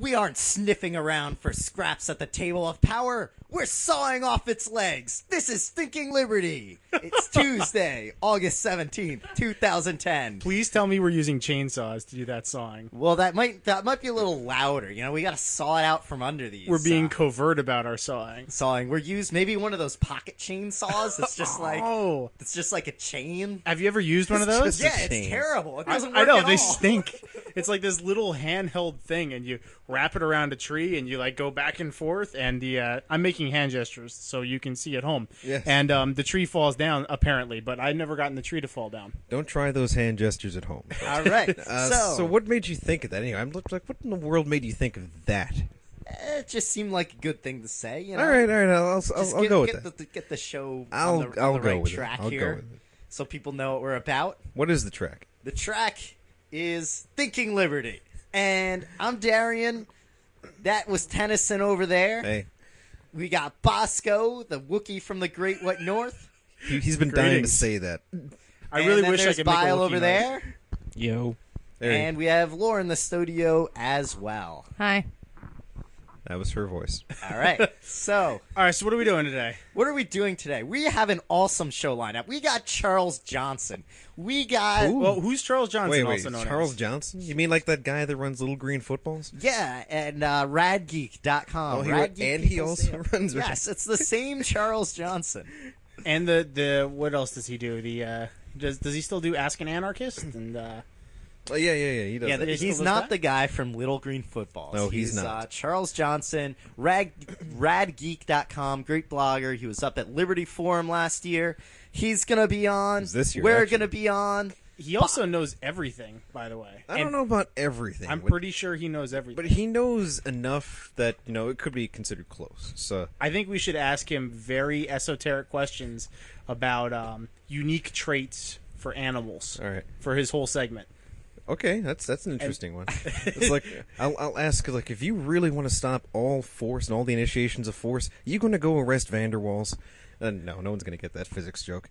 We aren't sniffing around for scraps at the table of power. We're sawing off its legs. This is Thinking Liberty. It's Tuesday, August 17th, 2010. Please tell me we're using chainsaws to do that sawing. Well, that might be a little louder. You know, we got to saw it out from under these. We're being covert about our sawing. We're used maybe one of those pocket chainsaws that's just like it's just like a chain. Have you ever used one of those? Yeah, it's terrible. It doesn't work I know, at they all. stink. It's like this little handheld thing, and you wrap it around a tree, and you like go back and forth. And I'm making hand gestures so you can see at home. Yes. And the tree falls down apparently, but I've never gotten the tree to fall down. Don't try those hand gestures at home. All right. So what made you think of that? Anyway, I'm like, what in the world made you think of that? It just seemed like a good thing to say. You know? All right. I'll go with that. Get the show I'll on the go right with track it. I'll here, go with it. so people know what we're about. What is the track? The track is Thinking Liberty, and I'm Darian. That was Tennyson over there. Hey, We got Bosco, the Wookiee from the Great White North. he's been dying to Greetings. say that. I And really then wish I there's could make a Bile Wookiee over noise. there. Yo. There, And we have Laura in the studio as well. Hi. that was her voice. All right. So, All right, so what are we doing today? what are we doing today? We have an awesome show lineup. We got Charles Johnson. We got Well, who's Charles Johnson? Wait, also known Charles as? Johnson? You mean like that guy that runs Little Green Footballs? yeah, and radgeek.com. Oh, Radgeek and he People's also Sale. runs. Yes, it's the same Charles Johnson. And the what else does he do? Does he still do Ask an Anarchist? And Oh, yeah. He does. Yeah, that. He still he's does not that? the guy from Little Green Footballs. No, he's not. Charles Johnson, radgeek.com, great blogger. He was up at Liberty Forum last year. He's going to be on. He's this year, We're actually. going to be on. he also knows everything, by the way. I don't know about everything. I'm but- pretty sure he knows everything. But he knows enough that it could be considered close. So I think we should ask him very esoteric questions about unique traits for animals all right, for his whole segment. okay, that's an interesting one. It's like I'll ask like if you really want to stop all force and all the initiations of force, you going to go arrest Vanderwalls? No one's going to get that physics joke.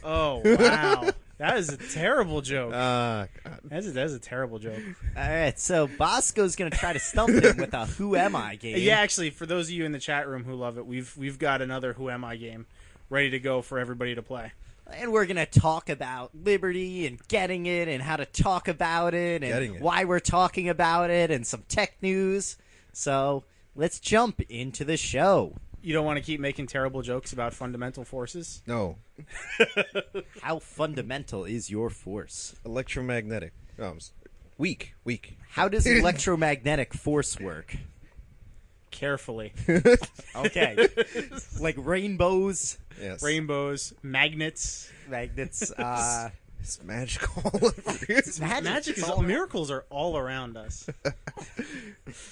Oh wow, that is a terrible joke. God. That is a terrible joke. All right, so Bosco's going to try to stump him with a Who Am I game. Yeah, actually, for those of you in the chat room who love it, we've got another Who Am I game ready to go for everybody to play. And we're going to talk about liberty and getting it and how to talk about it Getting and it. why we're talking about it and some tech news. So let's jump into the show. You don't want to keep making terrible jokes about fundamental forces? No, How fundamental is your force? electromagnetic. Weak. How does electromagnetic force work? Carefully. Okay. Like rainbows, Yes. Rainbows, magnets. magnets, It's magical. Magic is miracles are all around us.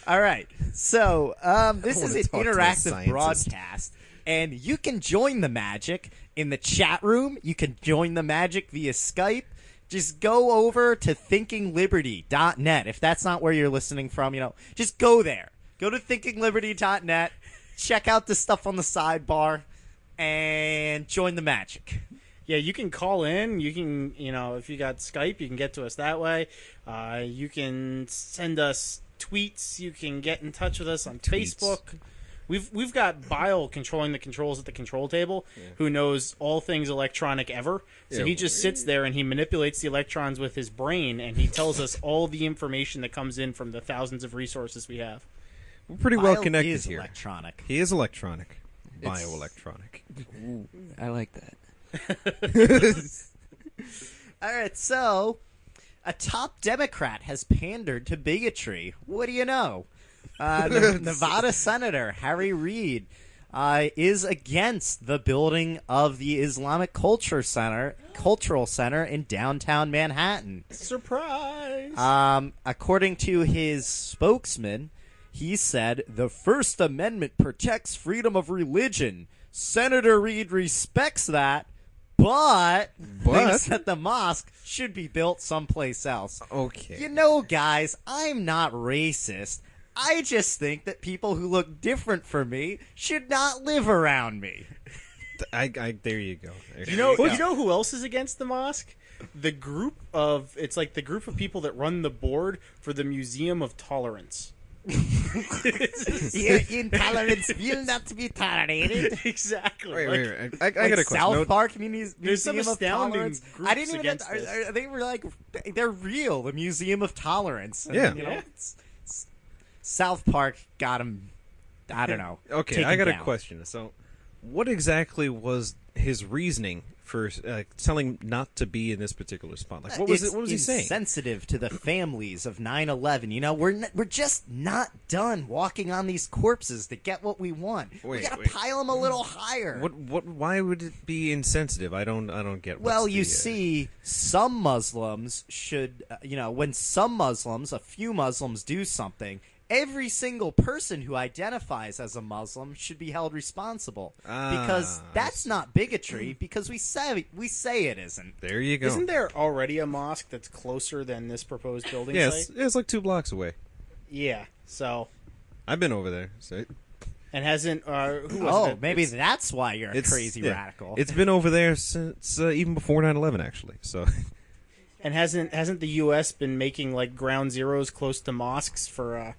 All right. So, this I is wanna an talk to a interactive scientist. broadcast, and you can join the magic in the chat room. You can join the magic via Skype. Just go over to thinkingliberty.net. If that's not where you're listening from, just go there. Go to thinkingliberty.net, check out the stuff on the sidebar, and join the magic. Yeah, you can call in. You can, if you got Skype, you can get to us that way. You can send us tweets. You can get in touch with us on Tweets. Facebook. We've got Bile controlling the controls at the control table, who knows all things electronic ever. So Yeah. he just sits there and he manipulates the electrons with his brain, and he tells us all the information that comes in from the thousands of resources we have. We're pretty well Bile connected is here. electronic. He is electronic. Bioelectronic. I like that. All right, so a top Democrat has pandered to bigotry. What do you know? Nevada Senator Harry Reid is against the building of the Islamic Cultural Center in downtown Manhattan. Surprise! According to his spokesman, he said the First Amendment protects freedom of religion. Senator Reid respects that, but thinks that the mosque should be built someplace else. Okay. Guys, I'm not racist. I just think that people who look different from me should not live around me. There you go. You know who else is against the mosque? The group of people that run the board for the Museum of Tolerance. Your intolerance will not be tolerated. Exactly. Wait. I Like got a question. South No, Park There's some Museum of astounding Tolerance. groups I didn't even. against this. They were like, they're real. The Museum of Tolerance. And, Yeah. You know, Yeah. South Park got him. I don't know. okay, taken I got a down. question. So, what exactly was his reasoning for telling not to be in this particular spot? Like, what was It's it? What was he saying? insensitive to the families of 9/11. You know, we're just not done walking on these corpses to get what we want. we Wait, gotta wait. pile them a little higher. What? Why would it be insensitive? I don't get. Well, what's you the, see, some Muslims should, when some Muslims, a few Muslims do something, every single person who identifies as a Muslim should be held responsible because I that's see. not bigotry. Because we say it isn't. There you go. Isn't there already a mosque that's closer than this proposed building Yes, site? it's like 2 blocks away. Yeah. So, I've been over there. So and hasn't who was Oh, it? maybe It's- that's why you're a it's crazy yeah. radical. It's been over there since even before 9/11, actually. So and hasn't the U.S. been making like ground zeros close to mosques for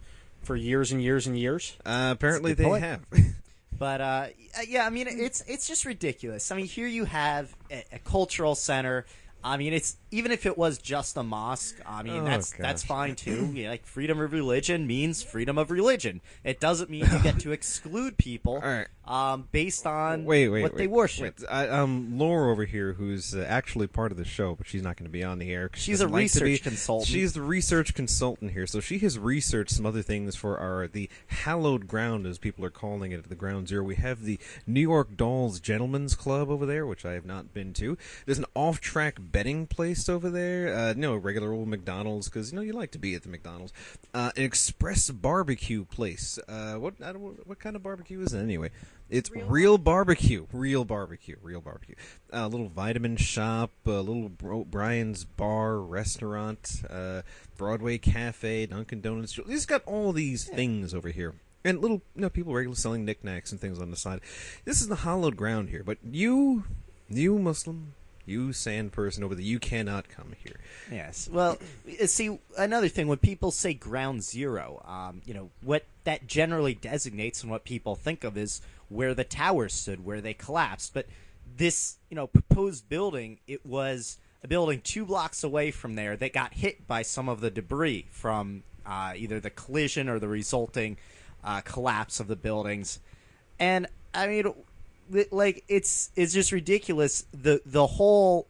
years and years and years? apparently That's a they good point. have. But yeah, I mean, it's just ridiculous. I mean, here you have a cultural center. I mean, it's even if it was just a mosque. I mean, Oh, that's gosh. fine too. Like freedom of religion means freedom of religion. It doesn't mean you get to exclude people All right. based on Wait, what they worship. Wait. Laura over here, who's actually part of the show, but she's not going to be on the air. 'cause she She's a doesn't like to be. research consultant. She's the research consultant here, so she has researched some other things for the hallowed ground, as people are calling it, at the Ground Zero. We have the New York Dolls Gentlemen's Club over there, which I have not been to. There's an off-track betting place over there. No, regular old McDonald's, because you like to be at the McDonald's. An express barbecue place. What kind of barbecue is it anyway? It's real barbecue. Real barbecue. A little vitamin shop, a little Brian's bar, restaurant, Broadway cafe, Dunkin' Donuts. He's got all these things over here. And little people regularly selling knickknacks and things on the side. This is the hallowed ground here. But you Muslim, you sand person over there, you cannot come here. Yes. Well, see, another thing, when people say ground zero, what that generally designates and what people think of is where the towers stood, where they collapsed. But this, proposed building, it was a building 2 blocks away from there that got hit by some of the debris from either the collision or the resulting collapse of the buildings. And, I mean, it's just ridiculous. The whole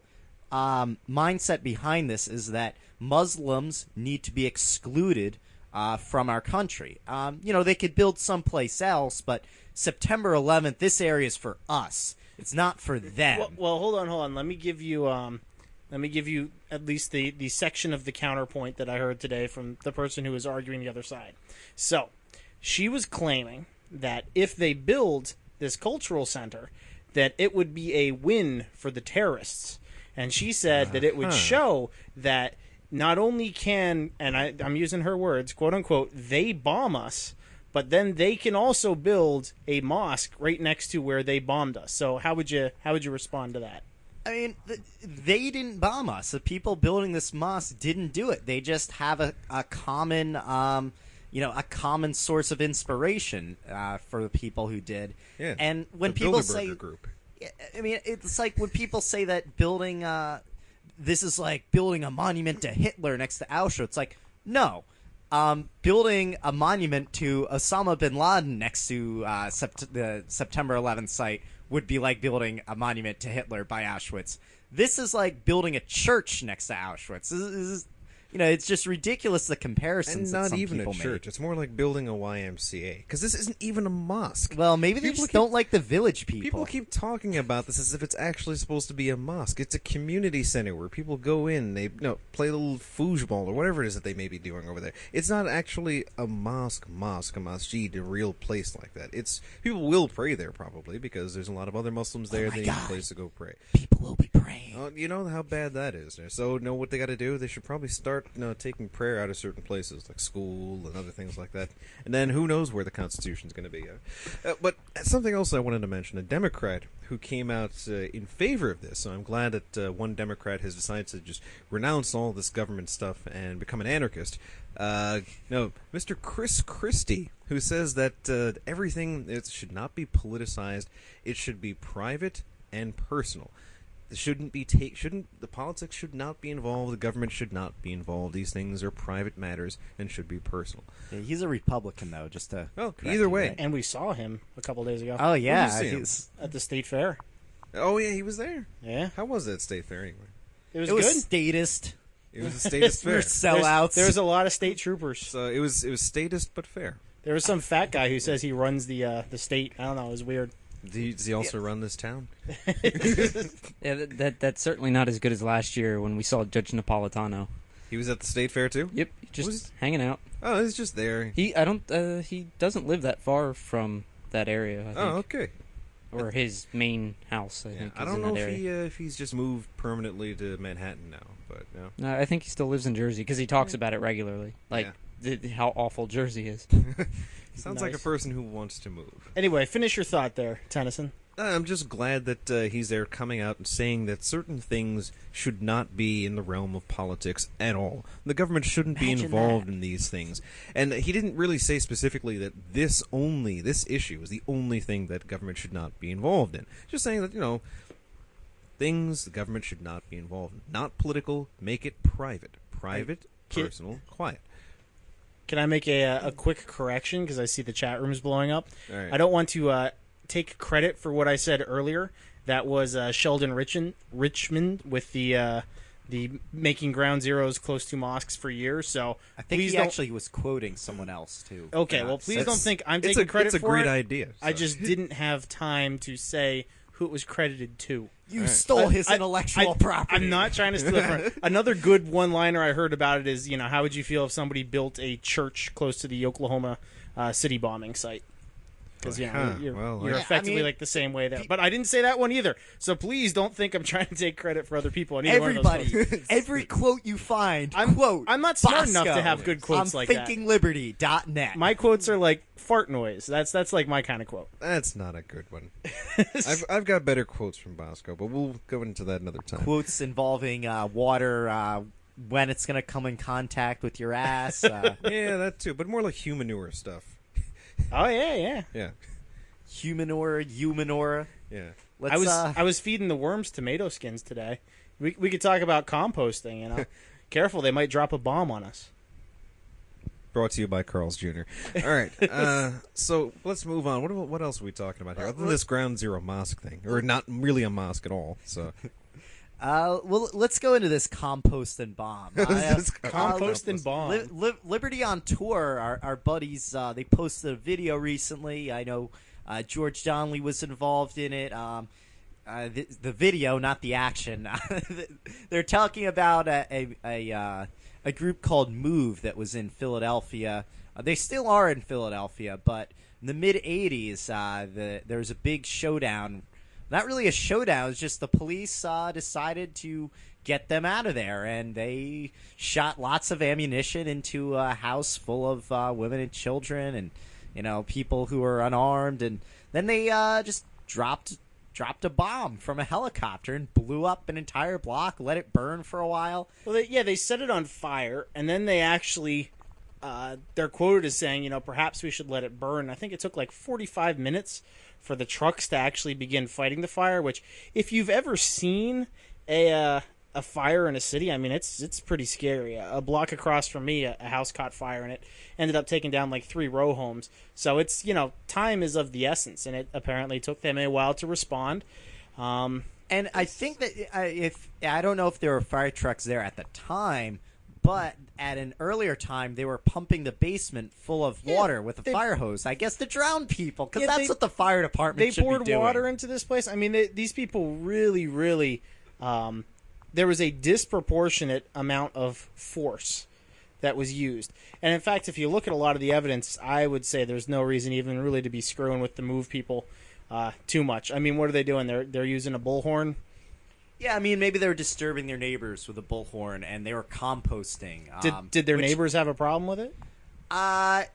mindset behind this is that Muslims need to be excluded from our country. They could build someplace else, but September 11th, this area is for us. It's not for them. Well, hold on. Let me give you at least the section of the counterpoint that I heard today from the person who was arguing the other side. So, she was claiming that if they build this cultural center, that it would be a win for the terrorists. And she said that it would show that not only can, and I'm using her words, quote unquote, they bomb us, but then they can also build a mosque right next to where they bombed us. So how would you respond to that? I mean, they didn't bomb us. The people building this mosque didn't do it. They just have a common, a common source of inspiration for the people who did. Yeah. And when the people Bilderberger say, group. I mean, it's like when people say that building, this is like building a monument to Hitler next to Auschwitz. Like, no. Building a monument to Osama bin Laden next to the September 11th site would be like building a monument to Hitler by Auschwitz. This is like building a church next to Auschwitz. This is, it's just ridiculous, the comparisons. And that not some even a people church. make. It's more like building a YMCA. Because this isn't even a mosque. Well, maybe they People just keep- don't like the village people. People keep talking about this as if it's actually supposed to be a mosque. It's a community center where people go in, they play a little foosball or whatever it is that they may be doing over there. It's not actually a mosque, a masjid, a real place like that. It's people will pray there probably because there's a lot of other Muslims there. my They need God. a place to go pray. People will be praying. You know how bad that is. So know what they got to do? They should probably start start taking prayer out of certain places, like school and other things like that. And then who knows where the Constitution's going to be. But something else I wanted to mention, a Democrat who came out in favor of this, so I'm glad that one Democrat has decided to just renounce all this government stuff and become an anarchist. Mr. Chris Christie, who says that everything should not be politicized, it should be private and personal. The politics should not be involved. The government should not be involved. These things are private matters and should be personal. Yeah, he's a Republican, though. Just to either way. And we saw him a couple days ago. Oh yeah, Where'd you see him? he's- At the state fair. Oh yeah, he was there. Yeah. How was that state fair anyway? It was it was good. statist. It was a statist fair. We're sellouts. There's a lot of state troopers. So it was statist but fair. There was some fat guy who says he runs the state. I don't know. It was weird. Does he also run this town? Yeah, that's certainly not as good as last year when we saw Judge Napolitano. He was at the state fair too? Yep, just Was- hanging out. Oh, he's just there. He doesn't live that far from that area. I think. Oh, okay. Or his main house. I Yeah, think. I is don't in know that area. if he's just moved permanently to Manhattan now, but no. No, I think he still lives in Jersey because he talks about it regularly, like Yeah. how awful Jersey is. Sounds like a Nice. person who wants to move. Anyway, finish your thought there, Tennyson. I'm just glad that he's there coming out and saying that certain things should not be in the realm of politics at all. The government shouldn't be Imagine involved that. in these things. And he didn't really say specifically that this issue is the only thing that government should not be involved in. Just saying that, things the government should not be involved in. Not political, make it private. Private, Kid- personal, quiet. Can I make a quick correction because I see the chat room's blowing up? All right. I don't want to take credit for what I said earlier. That was Sheldon Richmond with the making ground zeros close to mosques for years. So I think please he don't. actually was quoting someone else too. Okay, Yeah, well, please so- don't think I'm It's taking credit it's a for great it. idea. I so. just didn't have time to say who it was credited to. You Alright. stole his I- intellectual I- property. I'm not trying to steal it from another good one-liner I heard about it is, how would you feel if somebody built a church close to the Oklahoma city bombing site? Because you're Yeah, effectively I mean, like the same way there. But I didn't say that one either. So please don't think I'm trying to take credit for other people. On either one of those Everybody, posts. every quote you find, I'm- quote. I'm not smart enough Bosco to have good quotes on like that. thinkingliberty.net. My quotes are like fart noise. That's like my kind of quote. That's not a good one. I've got better quotes from Bosco, but we'll go into that another time. Quotes involving water, when it's going to come in contact with your ass. Yeah, that too, but more like humanure stuff. Oh yeah. Yeah, humanora. yeah. Let's, I was feeding the worms tomato skins today. We could talk about composting. Careful, they might drop a bomb on us. Brought to you by Carl's Jr. All right, so let's move on. What else are we talking about here? Other than this Ground Zero mosque thing, or not really a mosque at all. So well, let's go into this compost and bomb. Compost and bomb. Liberty on Tour, our buddies, they posted a video recently. I know George Donnelly was involved in it. The video, not the action. They're talking about a group called Move that was in Philadelphia. They still are in Philadelphia, but in the mid '80s, there was a big showdown. Not really a showdown. It's just the police decided to get them out of there, and they shot lots of ammunition into a house full of women and children, and people who were unarmed, and then they just dropped a bomb from a helicopter and blew up an entire block, let it burn for a while. Well, they set it on fire, and then they actually, they're quoted as saying, perhaps we should let it burn. I think it took like 45 minutes for the trucks to actually begin fighting the fire, which, if you've ever seen a fire in a city, I mean, it's pretty scary. A block across from me, a house caught fire, and it ended up taking down like 3 row homes. So it's, time is of the essence, and it apparently took them a while to respond. And I think that I don't know if there were fire trucks there at the time, but at an earlier time they were pumping the basement full of water with a fire hose. I guess to drown people, because that's what the fire department They should be poured doing. water into this place. I mean, these people really, really. There was a disproportionate amount of force that was used. And in fact, if you look at a lot of the evidence, I would say there's no reason even really to be screwing with the Move people too much. I mean, what are they doing? They're using a bullhorn. Yeah, I mean, maybe they were disturbing their neighbors with a bullhorn, and they were composting. Did their which- neighbors have a problem with it? I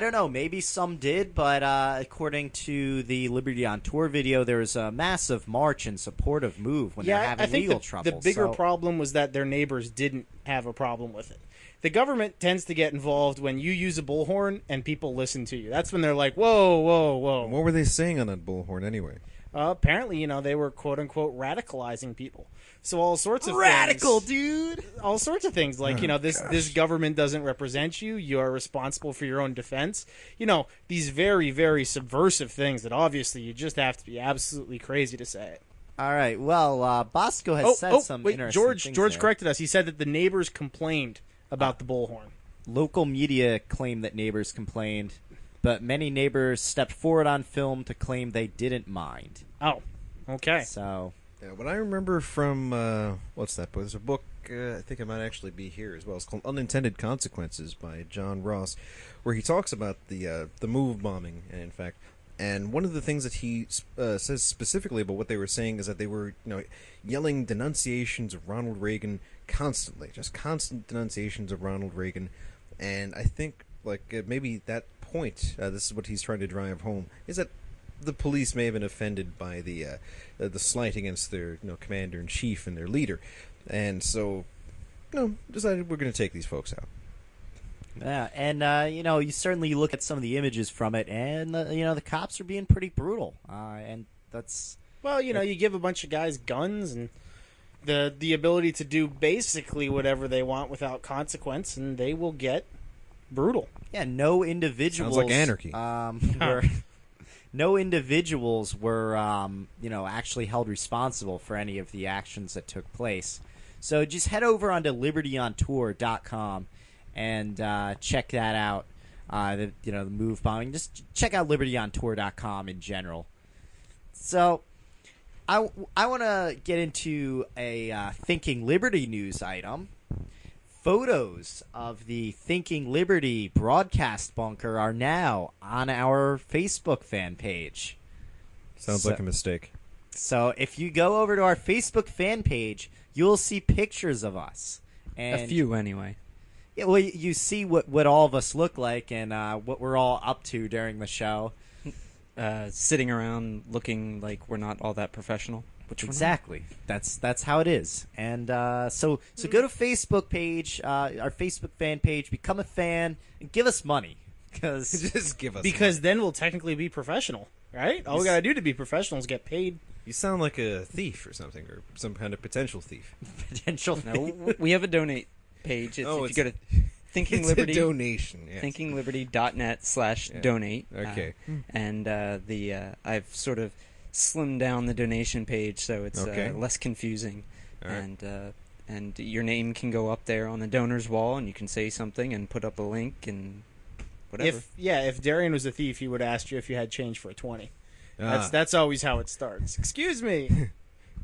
don't know. Maybe some did, but according to the Liberty on Tour video, there was a massive march in support of Move when they're having I think legal the trouble. bigger so- problem was that their neighbors didn't have a problem with it. The government tends to get involved when you use a bullhorn and people listen to you. That's when they're like, whoa, whoa, whoa. What were they saying on that bullhorn anyway? Apparently, they were quote-unquote radicalizing people. So all sorts of Radical, things, dude. all sorts of things like this government doesn't represent you. You are responsible for your own defense. These very, very subversive things that obviously you just have to be absolutely crazy to say it. All right. Well, Bosco has said some wait, interesting George things George there. corrected us. He said that the neighbors complained about the bullhorn. Local media claim that neighbors complained, but many neighbors stepped forward on film to claim they didn't mind. Oh, okay. So, Yeah, what I remember from what's that book? There's a book I think it might actually be here as well. It's called Unintended Consequences by John Ross, where he talks about the Move bombing. In fact, and one of the things that he says specifically about what they were saying is that they were yelling denunciations of Ronald Reagan constantly, just constant denunciations of Ronald Reagan. And I think maybe that point, this is what he's trying to drive home, is that the police may have been offended by the slight against their commander in chief and their leader, and so decided we're going to take these folks out. yeah, and you certainly look at some of the images from it, and the cops are being pretty brutal, and that's Well, you give a bunch of guys guns and the ability to do basically whatever they want without consequence, and they will get brutal. yeah. No individuals Sounds like anarchy. Were, no individuals were actually held responsible for any of the actions that took place. So just head over onto libertyontour.com and check that out. The Move bombing. Just check out libertyontour.com in general. So I want to get into a Thinking Liberty news item. Photos of the Thinking Liberty broadcast bunker are now on our Facebook fan page. Sounds So- like a mistake. So if you go over to our Facebook fan page, you'll see pictures of us. And A few, anyway. Yeah, well, you see what all of us look like and what we're all up to during the show. Sitting around looking like we're not all that professional. Which we're not. Exactly. That's how it is. And so go to Facebook page, our Facebook fan page, become a fan, and give us money. Because Just give us Because then we'll technically be professional, right? All we gotta do to be professional is get paid. you sound like a thief or something, or some kind of potential thief. potential. No, we have a donate page. If you go to Thinking It's Liberty, a donation. Yes. thinkingliberty.net/donate. Okay. And I've sort of slimmed down the donation page so it's Okay. less confusing. All right. And your name can go up there on the donors wall, and you can say something and put up a link and whatever. If Darian was a thief, he would have asked you if you had change for a 20. Ah. That's always how it starts. Excuse me,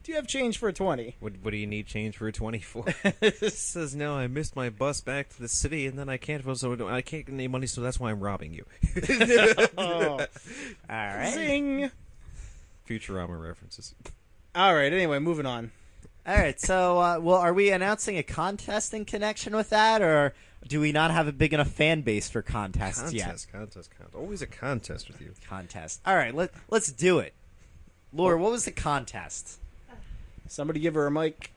do you have change for a 20? What do you need change for a 20 for? Says no. I missed my bus back to the city, and then I can't get any money, so that's why I'm robbing you. Oh, All right. zing. Futurama references. All right. Anyway, moving on. All right. So, are we announcing a contest in connection with that, or do we not have a big enough fan base for contests yet? Contest. Always a contest with you. Contest. All right. Let's do it. Laura, what was the contest? Somebody give her a mic.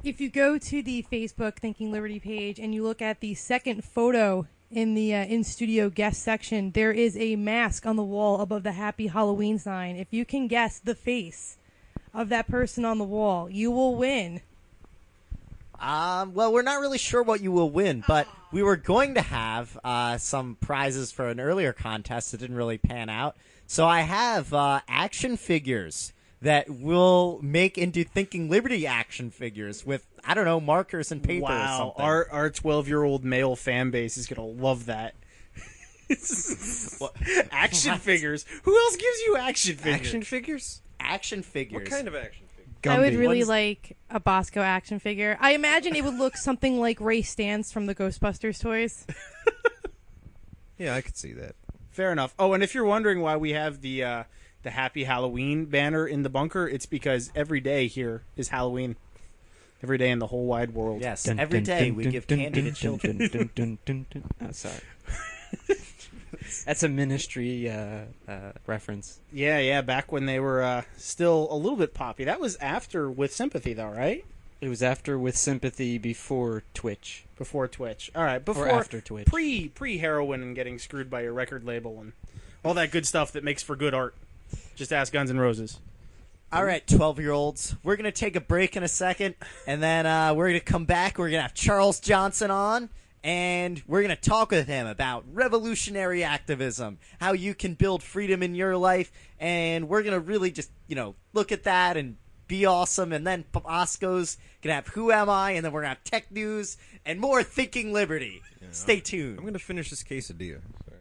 If you go to the Facebook Thinking Liberty page and you look at the second photo in the in-studio guest section, there is a mask on the wall above the Happy Halloween sign. If you can guess the face of that person on the wall, you will win. Well, we're not really sure what you will win, but we were going to have some prizes for an earlier contest that didn't really pan out. So I have action figures that we'll make into Thinking Liberty action figures with, I don't know, markers and paper or Wow, something. our 12-year-old male fan base is gonna love that. Action figures. Who else gives you action figures? Action figures? Action figures. What kind of action figure? I would Gumby. really One's- like a Bosco action figure. I imagine it would look something like Ray Stantz from the Ghostbusters toys. Yeah, I could see that. Fair enough. Oh, and if you're wondering why we have the the Happy Halloween banner in the bunker, it's because every day here is Halloween. Every day in the whole wide world. Yes, every day we give candy to children. Oh, sorry. That's a Ministry reference. Yeah, back when they were still a little bit poppy. That was after With Sympathy, though, right? It was after With Sympathy, before Twitch. Before Twitch. All right, before Or after Twitch. Pre heroin and getting screwed by your record label and all that good stuff that makes for good art. Just ask Guns N' Roses. All right, 12-year-olds. We're going to take a break in a second, and then we're going to come back. We're going to have Charles Johnson on, and we're going to talk with him about revolutionary activism, how you can build freedom in your life, and we're going to really just, look at that and be awesome. And then Bosco's going to have Who Am I, and then we're going to have tech news and more Thinking Liberty. Stay tuned. I'm going to finish this quesadilla. Sorry.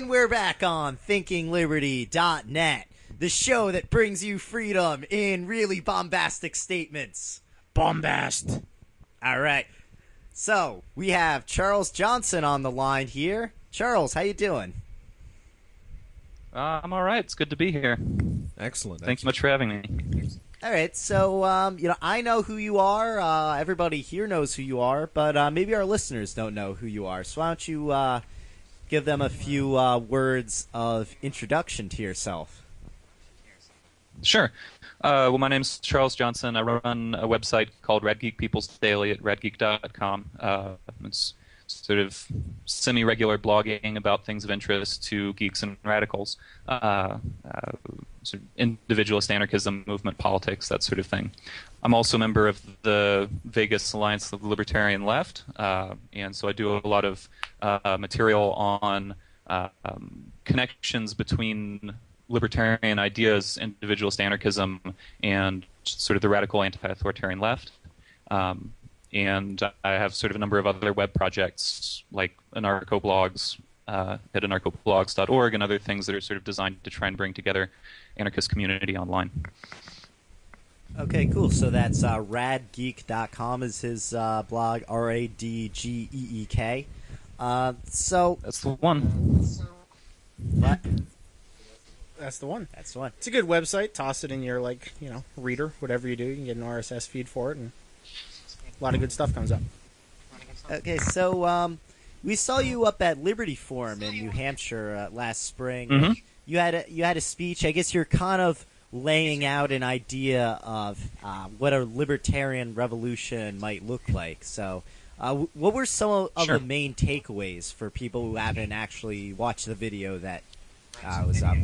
We're back on thinkingliberty.net. the show that brings you freedom in really bombastic statements. Bombast. All right. So, we have Charles Johnson on the line here. Charles, how you doing? I'm all right. It's good to be here. Excellent. Thanks so much for having me. All right, so I know who you are. Everybody here knows who you are, but maybe our listeners don't know who you are. So why don't you give them a few words of introduction to yourself? Sure. Well, my name's Charles Johnson. I run a website called Rad Geek People's Daily at radgeek.com. It's sort of semi-regular blogging about things of interest to geeks and radicals, sort of individualist anarchism, movement politics, that sort of thing. I'm also a member of the Vegas Alliance of the Libertarian Left, and so I do a lot of material on connections between libertarian ideas, individualist anarchism, and sort of the radical anti-authoritarian left. And I have sort of a number of other web projects like anarcho-blogs at anarchoblogs.org and other things that are sort of designed to try and bring together anarchist community online. Okay, cool. So that's radgeek.com is his blog, RADGEEK. So That's the one. what? That's the one. That's the one. It's a good website. Toss it in your reader, whatever you do. You can get an RSS feed for it, and a lot of good stuff comes up. Okay, so we saw you up at Liberty Forum in New Hampshire last spring. Mm-hmm. You had a speech. I guess you're kind of laying out an idea of what a libertarian revolution might look like. So, what were some of Sure. the main takeaways for people who haven't actually watched the video that was up?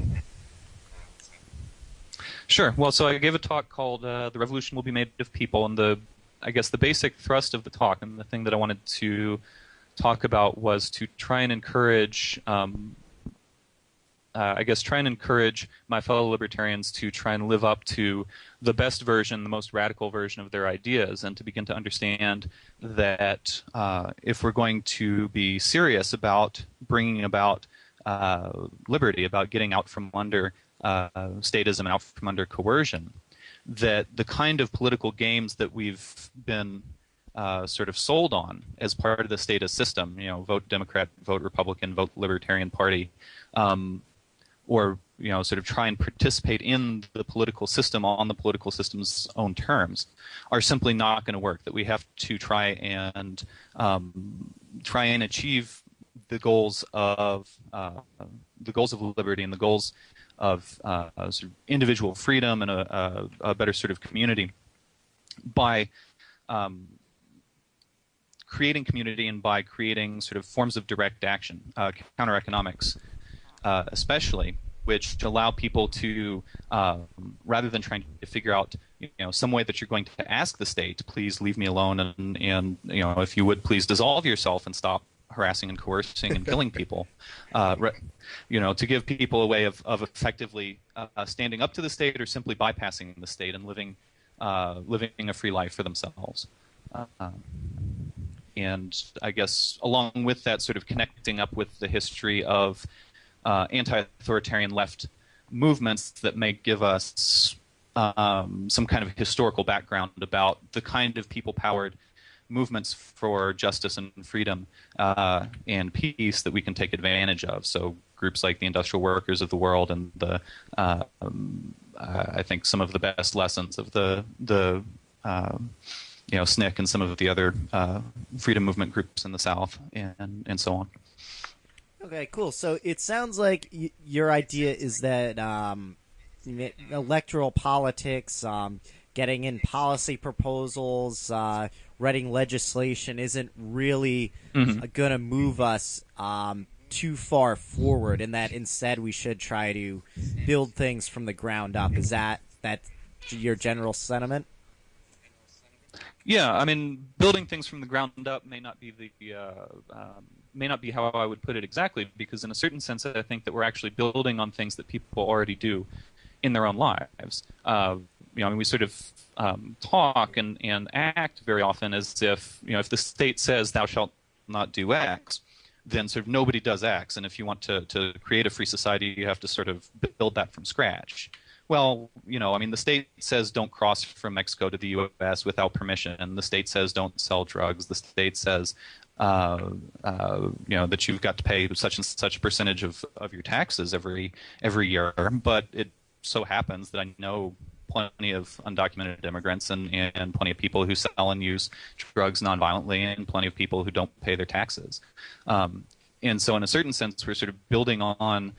Sure. Well, so I gave a talk called "The Revolution Will Be Made of People," and I guess the basic thrust of the talk and the thing that I wanted to talk about was to try and encourage, try and encourage my fellow libertarians to try and live up to the best version, the most radical version of their ideas, and to begin to understand that if we're going to be serious about bringing about liberty, about getting out from under statism and out from under coercion, that the kind of political games that we've been sort of sold on as part of the statist system, vote Democrat, vote Republican, vote Libertarian Party, or sort of try and participate in the political system on the political system's own terms, are simply not going to work. That we have to try and achieve the goals of liberty and the goals of sort of individual freedom and a better sort of community by creating community and by creating sort of forms of direct action, counter-economics especially, which allow people to, rather than trying to figure out some way that you're going to ask the state, please leave me alone and if you would please dissolve yourself and stop harassing and coercing and killing people, to give people a way of effectively standing up to the state or simply bypassing the state and living a free life for themselves. And I guess along with that, sort of connecting up with the history of anti-authoritarian left movements that may give us some kind of historical background about the kind of people-powered movements for justice and freedom and peace that we can take advantage of. So groups like the Industrial Workers of the World and I think some of the best lessons of the SNCC and some of the other freedom movement groups in the South and so on. Okay, cool. So it sounds like your idea is that electoral politics, getting in policy proposals, writing legislation isn't really going to move us too far forward, and that instead we should try to build things from the ground up. Is that your general sentiment? Yeah, I mean, building things from the ground up may not be how I would put it exactly, because in a certain sense, I think that we're actually building on things that people already do in their own lives. We sort of talk and act very often as if, if the state says thou shalt not do X, then sort of nobody does X. And if you want to create a free society, you have to sort of build that from scratch. well, I mean, the state says don't cross from Mexico to the U.S. without permission, and the state says don't sell drugs. The state says, that you've got to pay such and such a percentage of your taxes every year. But it so happens that I know plenty of undocumented immigrants and plenty of people who sell and use drugs nonviolently, and plenty of people who don't pay their taxes. And so in a certain sense, we're sort of building on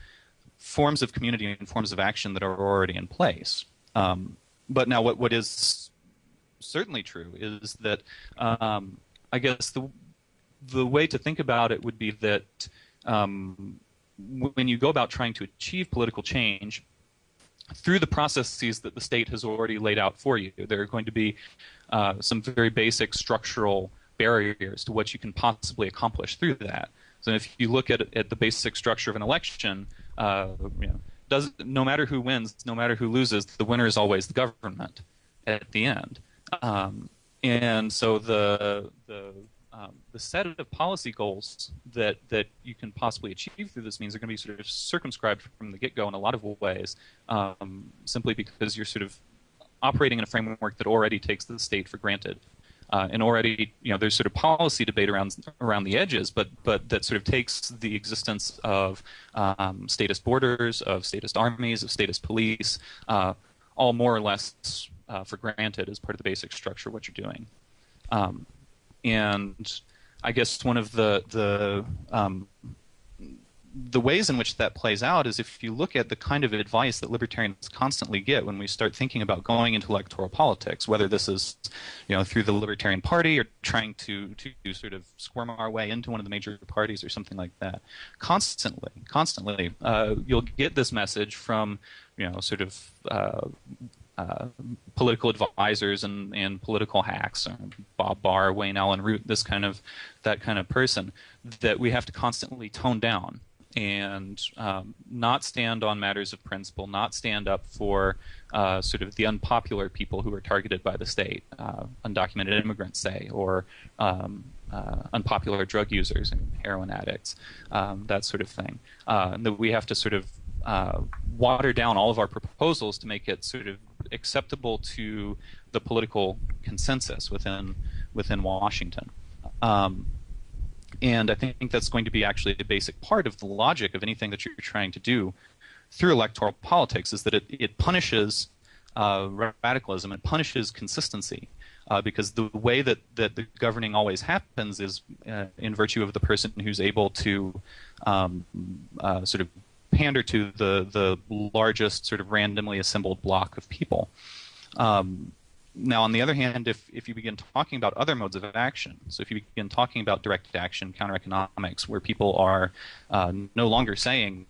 forms of community and forms of action that are already in place. But now what is certainly true is that I guess the way to think about it would be that when you go about trying to achieve political change through the processes that the state has already laid out for you, there are going to be some very basic structural barriers to what you can possibly accomplish through that. So if you look at the basic structure of an election, no matter who wins, no matter who loses, the winner is always the government at the end. And so the set of policy goals that you can possibly achieve through this means are going to be sort of circumscribed from the get-go in a lot of ways, simply because you're sort of operating in a framework that already takes the state for granted. And already, there's sort of policy debate around the edges, but that sort of takes the existence of statist borders, of statist armies, of statist police, all more or less for granted as part of the basic structure of what you're doing. And I guess one of the ways in which that plays out is if you look at the kind of advice that libertarians constantly get when we start thinking about going into electoral politics, whether this is through the Libertarian Party or trying to sort of squirm our way into one of the major parties or something like that, constantly you'll get this message from sort of political advisors and political hacks, Bob Barr, Wayne Allen Root, that kind of person, that we have to constantly tone down and not stand on matters of principle, not stand up for sort of the unpopular people who are targeted by the state, undocumented immigrants, say, or unpopular drug users and heroin addicts, that sort of thing. And that we have to sort of water down all of our proposals to make it sort of acceptable to the political consensus within Washington. And I think that's going to be actually a basic part of the logic of anything that you're trying to do through electoral politics, is that it punishes radicalism, it punishes consistency, because the way that the governing always happens is in virtue of the person who's able to sort of pander to the largest sort of randomly assembled block of people. Now, on the other hand, if you begin talking about other modes of action, so if you begin talking about direct action, counter-economics, where people are no longer saying,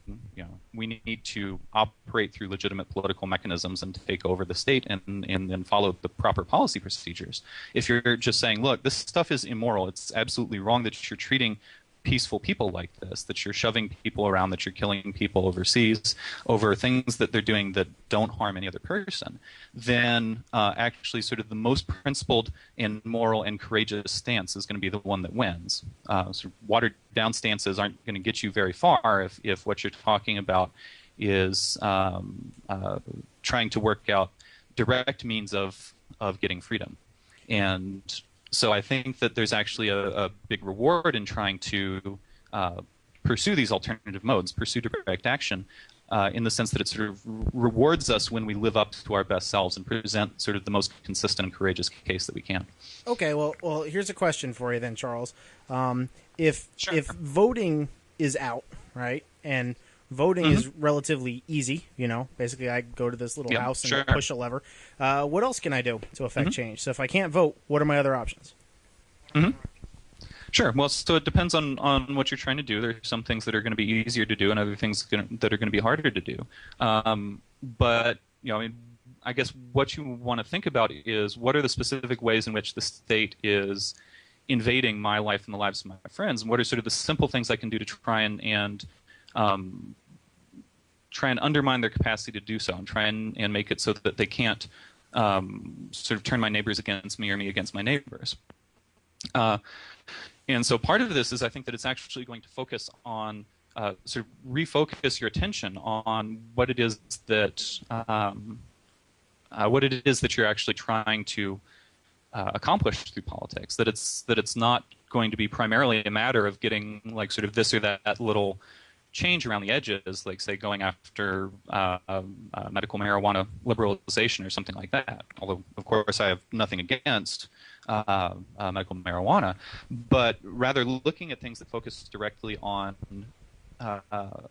we need to operate through legitimate political mechanisms and take over the state and follow the proper policy procedures. If you're just saying, look, this stuff is immoral, it's absolutely wrong that you're treating peaceful people like this, that you're shoving people around, that you're killing people overseas over things that they're doing that don't harm any other person, then actually sort of the most principled and moral and courageous stance is going to be the one that wins. Sort of watered down stances aren't going to get you very far if what you're talking about is trying to work out direct means of getting freedom. And so I think that there's actually a big reward in trying to pursue these alternative modes, pursue direct action, in the sense that it sort of rewards us when we live up to our best selves and present sort of the most consistent and courageous case that we can. Okay, well, here's a question for you then, Charles. If voting is out, right, and voting is relatively easy, basically I go to this little house and push a lever. What else can I do to affect change? So if I can't vote, what are my other options? Sure. Well, so it depends on what you're trying to do. There are some things that are going to be easier to do and other things that are going to be harder to do. But, I guess what you want to think about is what are the specific ways in which the state is invading my life and the lives of my friends, and what are sort of the simple things I can do to try and undermine their capacity to do so, and try and make it so that they can't sort of turn my neighbors against me or me against my neighbors. And so part of this is I think that it's actually going to focus on sort of refocus your attention on what it is that you're actually trying to accomplish through politics. That it's not going to be primarily a matter of getting like sort of this or that little change around the edges, like say going after medical marijuana liberalization or something like that. Although, of course, I have nothing against medical marijuana, but rather looking at things that focus directly on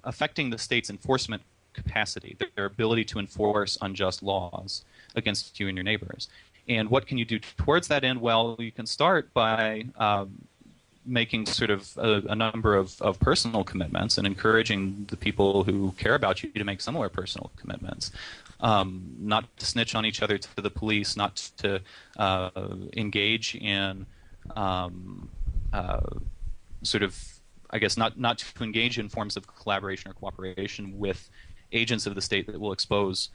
affecting the state's enforcement capacity, their ability to enforce unjust laws against you and your neighbors. And what can you do towards that end? Well, you can start by making sort of a number of personal commitments and encouraging the people who care about you to make similar personal commitments. Not to snitch on each other to the police, not to engage in sort of, I guess, not to engage in forms of collaboration or cooperation with agents of the state that will expose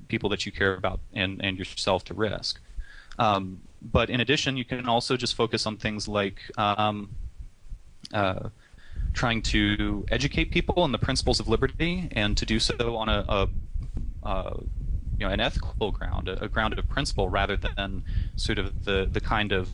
people that you care about and yourself to risk. But in addition, you can also just focus on things like trying to educate people on the principles of liberty, and to do so on an ethical ground, a ground of principle, rather than sort of the kind of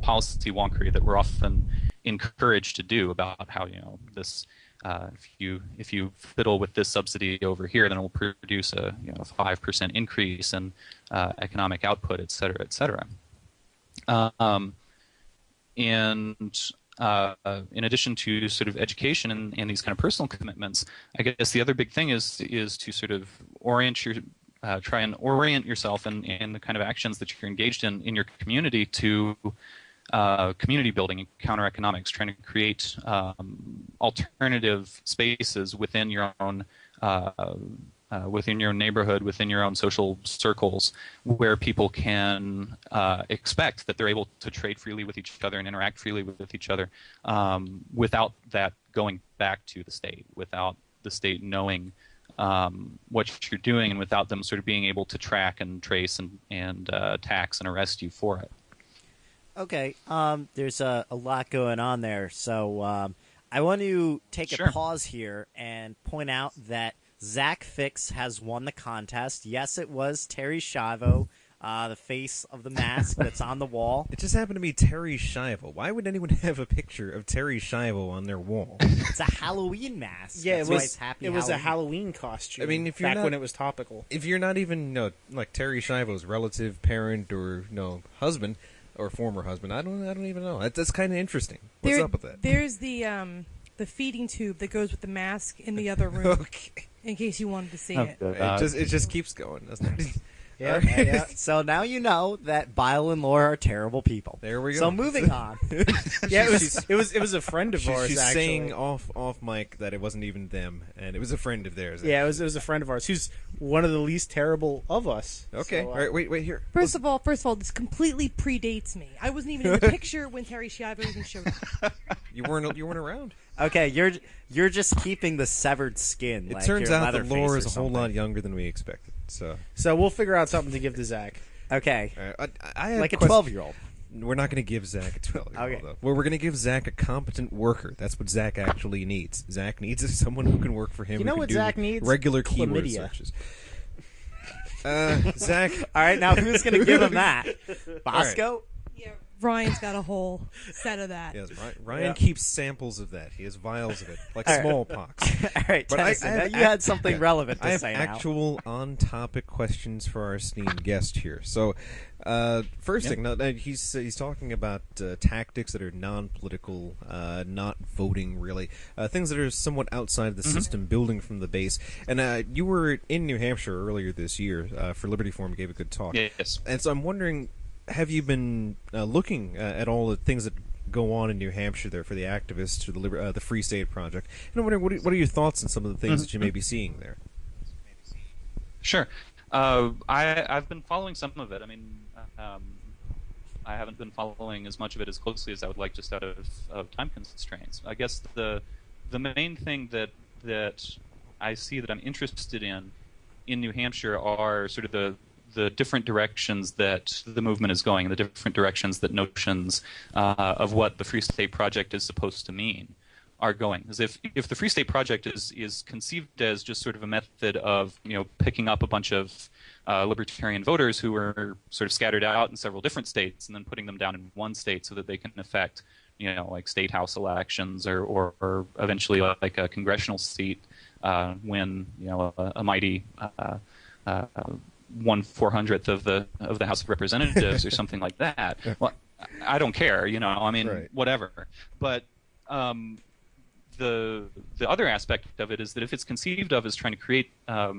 policy wonkery that we're often encouraged to do about how this. If you fiddle with this subsidy over here, then it will produce a 5% increase in economic output, et cetera, et cetera. And in addition to sort of education and these kind of personal commitments, I guess the other big thing is to sort of try and orient yourself and the kind of actions that you're engaged in your community to community building and counter economics, trying to create alternative spaces within your own neighborhood, within your own social circles, where people can expect that they're able to trade freely with each other and interact freely with each other, without that going back to the state, without the state knowing what you're doing, and without them sort of being able to track and trace and tax and arrest you for it. Okay, there's a lot going on there, so I want to take a pause here and point out that Zach Fix has won the contest. Yes, it was Terry Schiavo, the face of the mask that's on the wall. It just happened to be Terry Schiavo. Why would anyone have a picture of Terry Schiavo on their wall? It's a Halloween mask. Yeah, that's it was. why it's Happy It was a Halloween. Halloween costume. I mean, if you're back not- when it was topical. If you're not even like Terry Schiavo's relative, parent, or husband or former husband, I don't even know. That's kind of interesting. What's up with that? There's the feeding tube that goes with the mask in the other room, Okay. in case you wanted to see it. It just keeps going, doesn't it? Yeah, All right. yeah. So now you know that Bile and Laura are terrible people. There we go. So moving on. Yeah, it was a friend of ours. She's actually. saying off mic that it wasn't even them, and it was a friend of theirs. Yeah, it was a friend of ours who's one of the least terrible of us. Okay. So, All right. Wait here. First of all, this completely predates me. I wasn't even in the picture when Terry Schiavo even showed up. You weren't around. Okay, you're just keeping the severed skin. It like turns you're out that Leatherface Laura or is a whole something. lot younger than we expected. So we'll figure out something to give to Zach. Okay, I had like a quest- 12-year-old. We're not going to give Zach a 12-year-old, Okay. though. Well, we're going to give Zach a competent worker. That's what Zach actually needs. Zach needs someone who can work for him. You know who can what do Zach needs? Regular keyword Chlamydia. searches. Zach, All right, now who's going to give him that? Bosco? Yeah, Ryan's got a whole set of that. yes, Ryan keeps samples of that. He has vials of it, like smallpox. All right, But Tennyson, I have now you had something relevant to I have say now. actual on-topic questions for our esteemed guest here. So, first thing, he's talking about tactics that are non-political, not voting really, things that are somewhat outside of the system, building from the base. And you were in New Hampshire earlier this year for Liberty Forum, gave a good talk. Yes. And so I'm wondering, have you been looking at all the things that go on in New Hampshire there for the activists, for the Free State Project? And I'm wondering, what are your thoughts on some of the things that you may be seeing there? Sure. I've been following some of it. I mean, I haven't been following as much of it as closely as I would like, just out of time constraints. I guess the main thing that I see that I'm interested in New Hampshire are sort of the different directions that the movement is going, the different directions that notions of what the Free State Project is supposed to mean are going. Is if the Free State Project is conceived as just sort of a method of picking up a bunch of libertarian voters who are sort of scattered out in several different states and then putting them down in one state so that they can affect like state house elections or eventually like a congressional seat when a mighty 1/400th of the House of Representatives or something like that. Well, I don't care, I mean, Right. whatever. But the other aspect of it is that if it's conceived of as trying to create a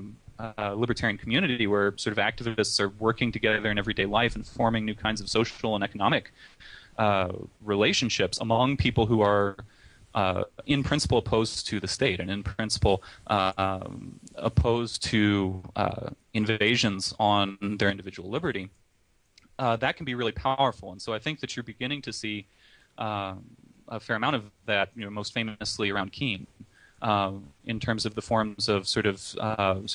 libertarian community where sort of activists are working together in everyday life and forming new kinds of social and economic relationships among people who are in principle opposed to the state and in principle opposed to invasions on their individual liberty, that can be really powerful. And so I think that you're beginning to see a fair amount of that, most famously around Keene, in terms of the forms of sort of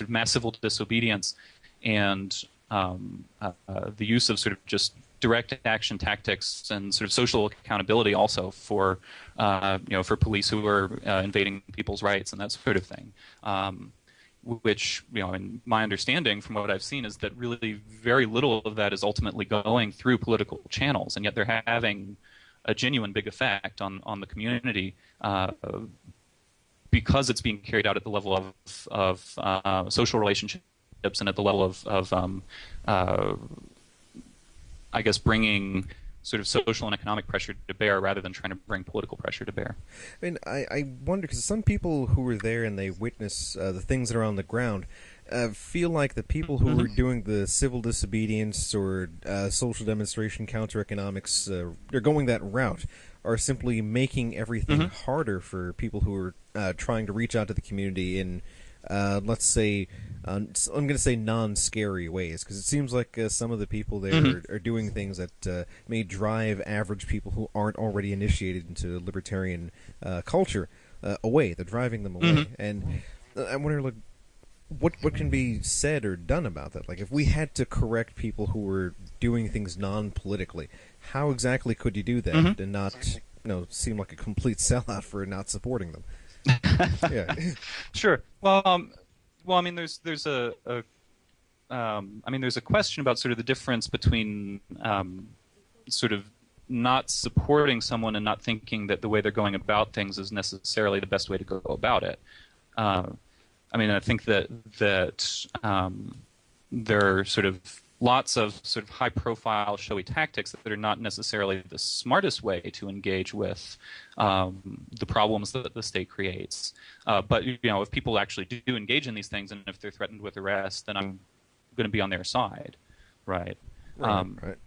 mass civil disobedience and the use of sort of just direct action tactics and sort of social accountability also for for police who are invading people's rights and that sort of thing. Which, in my understanding from what I've seen is that really very little of that is ultimately going through political channels, and yet they're having a genuine big effect on the community because it's being carried out at the level of social relationships and at the level of I guess bringing sort of social and economic pressure to bear rather than trying to bring political pressure to bear. I mean, I wonder, because some people who were there and they witness the things that are on the ground feel like the people who are doing the civil disobedience or social demonstration counter-economics, they're going that route, are simply making everything harder for people who are trying to reach out to the community in, let's say, I'm going to say non-scary ways, because it seems like some of the people there are doing things that may drive average people who aren't already initiated into libertarian culture away. They're driving them away. And I wonder, like, what can be said or done about that? Like, if we had to correct people who were doing things non-politically, how exactly could you do that and not, seem like a complete sellout for not supporting them? Yeah. Sure. Well, I mean, there's a question about sort of the difference between sort of not supporting someone and not thinking that the way they're going about things is necessarily the best way to go about it. I mean, I think that there are sort of lots of sort of high-profile, showy tactics that are not necessarily the smartest way to engage with the problems that the state creates. But if people actually do engage in these things, and if they're threatened with arrest, then I'm going to be on their side, right? Right.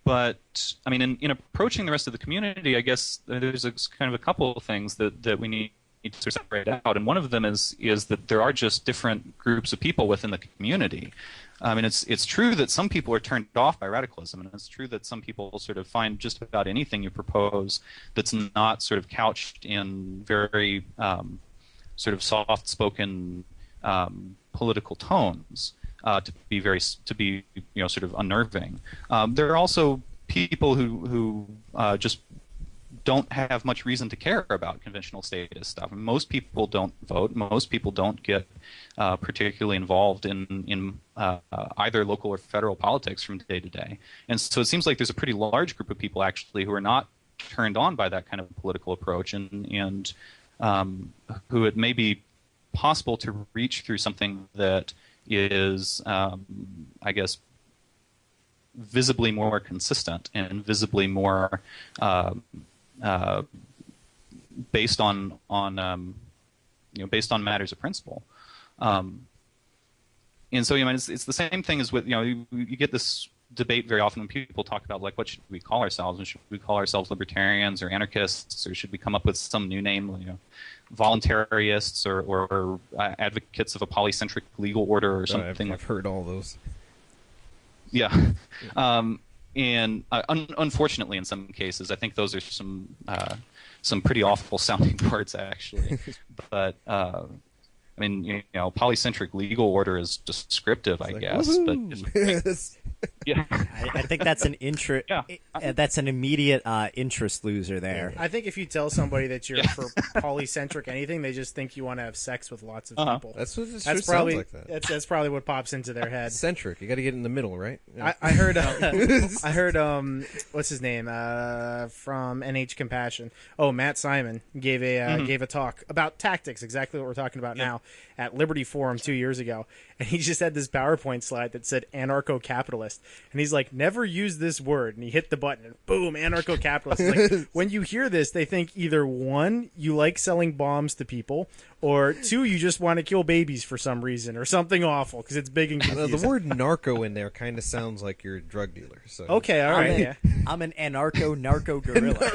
But I mean, in approaching the rest of the community, I guess there's kind of a couple of things that we need to separate out, and one of them is that there are just different groups of people within the community. I mean, it's true that some people are turned off by radicalism, and it's true that some people sort of find just about anything you propose that's not sort of couched in very sort of soft-spoken political tones to be sort of unnerving. There are also people who just don't have much reason to care about conventional statist stuff. Most people don't vote. Most people don't get particularly involved in either local or federal politics from day to day. And so it seems like there's a pretty large group of people actually who are not turned on by that kind of political approach and who it may be possible to reach through something that is, I guess, visibly more consistent and visibly more based on matters of principle, and so it's the same thing as with you get this debate very often when people talk about like what should we call ourselves, and should we call ourselves libertarians or anarchists, or should we come up with some new name, voluntarists or advocates of a polycentric legal order or something. I've heard all those. Yeah. And unfortunately, in some cases, I think those are some pretty awful sounding words, actually. But I mean, polycentric legal order is descriptive, I guess. But yeah, I think that's an Yeah. that's an immediate interest loser there. I think if you tell somebody that you're for polycentric anything, they just think you want to have sex with lots of people. That's what it That's sure probably sounds like. That that's probably what pops into their head. centric. You got to get in the middle, right? Yeah. I heard I heard what's his name from NH Compassion. Oh, Matt Simon gave a talk about tactics, exactly what we're talking about now, at Liberty Forum 2 years ago, and he just had this PowerPoint slide that said anarcho-capitalist, and he's like, never use this word, and he hit the button and boom, anarcho-capitalist. Like, when you hear this, they think either one, you like selling bombs to people, or two, you just want to kill babies for some reason, or something awful because it's big and confusing. The word narco in there kind of sounds like you're a drug dealer. So Okay, all right, yeah. I'm an narco gorilla.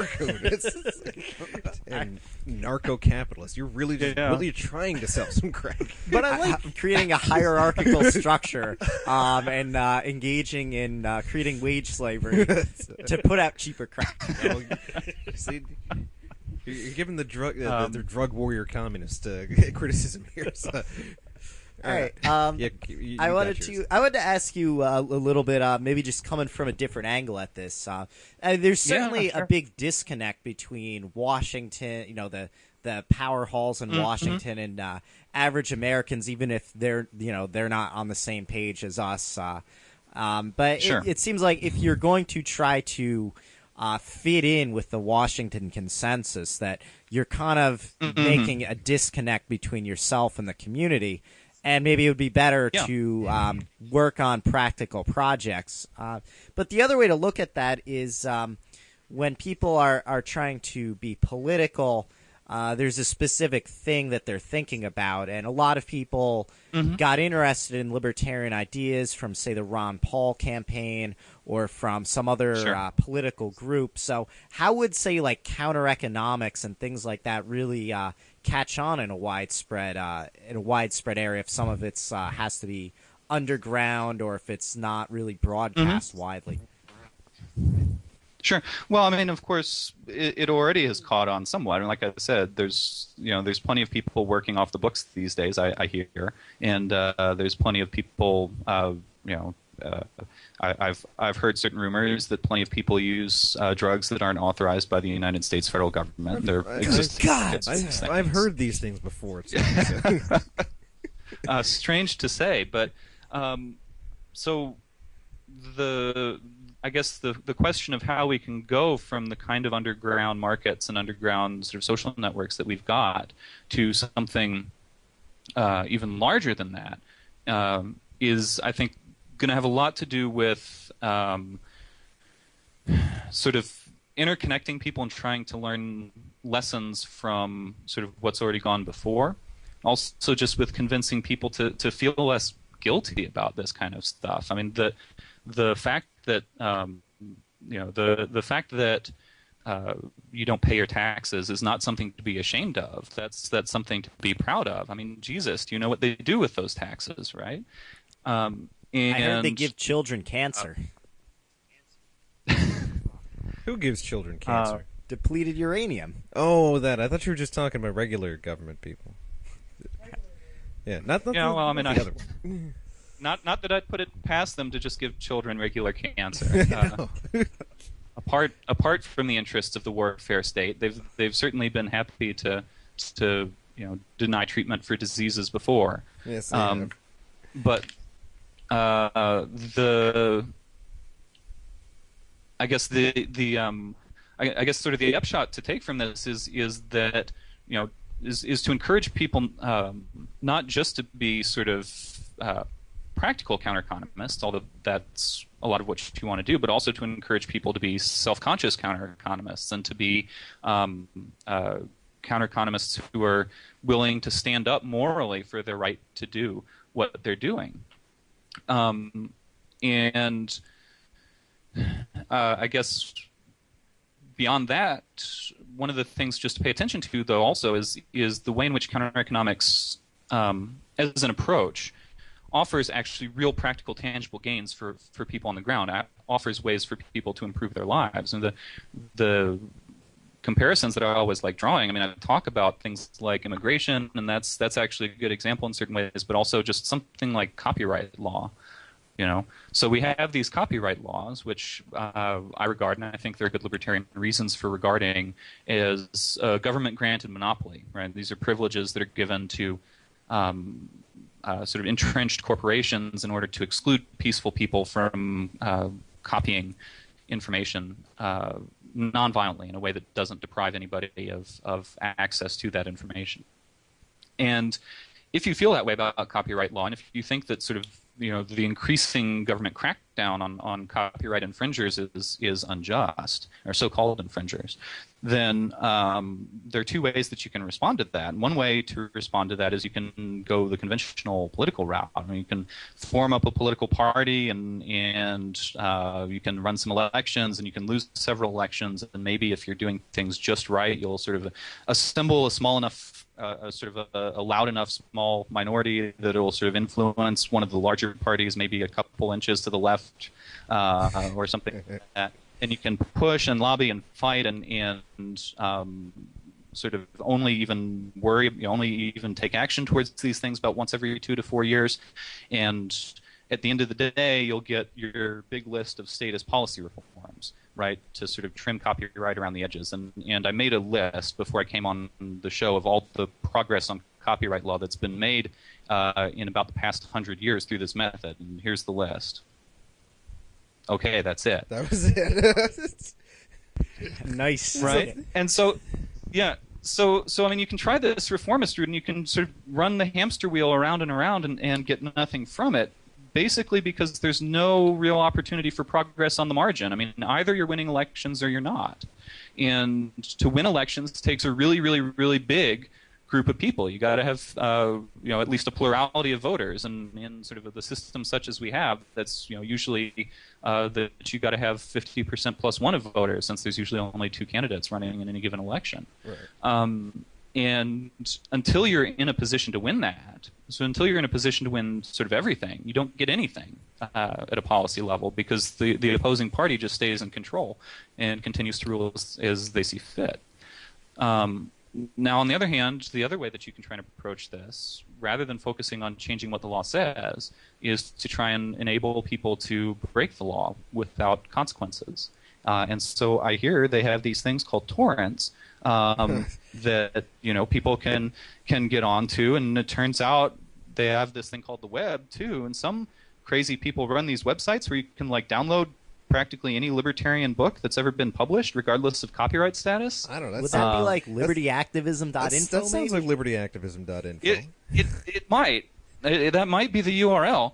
and narco-capitalist. You're really really trying to sell some crack. But I like I'm creating a hierarchical structure and engaging in creating wage slavery to put out cheaper crack. Well, see, you're giving the drug warrior communist criticism here. So. All right. You I got wanted yours. to ask you a little bit, maybe just coming from a different angle at this. There's certainly a big disconnect between Washington, the power halls in Washington, and average Americans, even if they're not on the same page as us. But Sure. it seems like if you're going to try to fit in with the Washington consensus, that you're kind of making a disconnect between yourself and the community. And maybe it would be better to work on practical projects. But the other way to look at that is when people are trying to be political, there's a specific thing that they're thinking about. And a lot of people got interested in libertarian ideas from, say, the Ron Paul campaign or from some other political group. So how would, say, like counter economics and things like that really catch on in a widespread area if some of it's has to be underground or if it's not really broadcast widely? Sure. Well, I mean, of course, it already has caught on somewhat. I mean, like I said, there's plenty of people working off the books these days. I hear, and there's plenty of people. I've heard certain rumors that plenty of people use drugs that aren't authorized by the United States federal government. They're I've heard these things before. Strange to say, but so I guess the question of how we can go from the kind of underground markets and underground sort of social networks that we've got to something even larger than that is, I think, going to have a lot to do with sort of interconnecting people and trying to learn lessons from sort of what's already gone before. Also, just with convincing people to feel less guilty about this kind of stuff. I mean, the fact that the fact that you don't pay your taxes is not something to be ashamed of. That's something to be proud of. I mean, Jesus, do you know what they do with those taxes, right? And I heard they give children cancer. Who gives children cancer? Depleted uranium. Oh, that. I thought you were just talking about regular government people. Yeah, not the, well, I mean, not the other one. Not that I'd put it past them to just give children regular cancer. Apart from the interests of the warfare state, they've certainly been happy to deny treatment for diseases before. Yes, but I guess I guess sort of the upshot to take from this is that is to encourage people not just to be sort of practical counter-economists, although that's a lot of what you want to do, but also to encourage people to be self-conscious counter-economists and to be counter-economists who are willing to stand up morally for their right to do what they're doing. And I guess beyond that, one of the things just to pay attention to, though, also is the way in which counter-economics, as an approach, offers actually real practical, tangible gains for people on the ground. Offers ways for people to improve their lives, and comparisons that I always like drawing. I mean, I talk about things like immigration, and that's actually a good example in certain ways, but also just something like copyright law. So we have these copyright laws, which I regard, and I think there are good libertarian reasons for regarding, as a government-granted monopoly. Right? These are privileges that are given to sort of entrenched corporations in order to exclude peaceful people from copying information nonviolently in a way that doesn't deprive anybody of access to that information. And if you feel that way about copyright law, and if you think that sort of the increasing government crackdown on copyright infringers is unjust, or so-called infringers, then there are two ways that you can respond to that. And one way to respond to that is you can go the conventional political route. I mean, you can form up a political party, and you can run some elections, and you can lose several elections, and maybe if you're doing things just right, you'll sort of assemble a small enough a loud enough small minority that it will sort of influence one of the larger parties, maybe a couple inches to the left or something like that. And you can push and lobby and fight and sort of only even take action towards these things about once every 2 to 4 years. And at the end of the day, you'll get your big list of status policy reforms, right, to sort of trim copyright around the edges. And I made a list before I came on the show of all the progress on copyright law that's been made in about the past 100 years through this method. And here's the list. Okay, that's it. That was it. Nice. Right? And so, yeah. So I mean, you can try this reformist route, and you can sort of run the hamster wheel around and around and get nothing from it. Basically because there's no real opportunity for progress on the margin. I mean, either you're winning elections or you're not. And to win elections takes a really, really, really big group of people. You got to have, at least a plurality of voters. And in sort of the system such as we have, that's, usually that you got to have 50% plus one of voters, since there's usually only two candidates running in any given election. Right. And until you're in a position to win that, so until you're in a position to win sort of everything, you don't get anything at a policy level, because the opposing party just stays in control and continues to rule as they see fit. Now, on the other hand, the other way that you can try and approach this, rather than focusing on changing what the law says, is to try and enable people to break the law without consequences. And so I hear they have these things called torrents that people can get onto, and it turns out they have this thing called the web too. And some crazy people run these websites where you can download practically any libertarian book that's ever been published, regardless of copyright status. I don't know. Would that be like libertyactivism.info? That sounds like libertyactivism.info. It might. That might be the URL.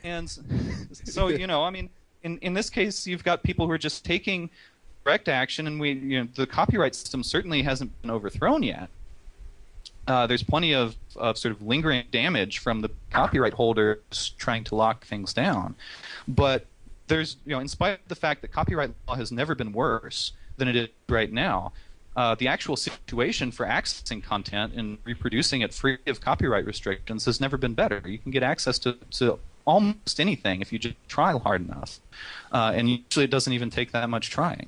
And so I mean, in this case, you've got people who are just taking direct action, and the copyright system certainly hasn't been overthrown yet. There's plenty of sort of lingering damage from the copyright holders trying to lock things down. But there's, in spite of the fact that copyright law has never been worse than it is right now, the actual situation for accessing content and reproducing it free of copyright restrictions has never been better. You can get access to almost anything if you just try hard enough. And usually it doesn't even take that much trying.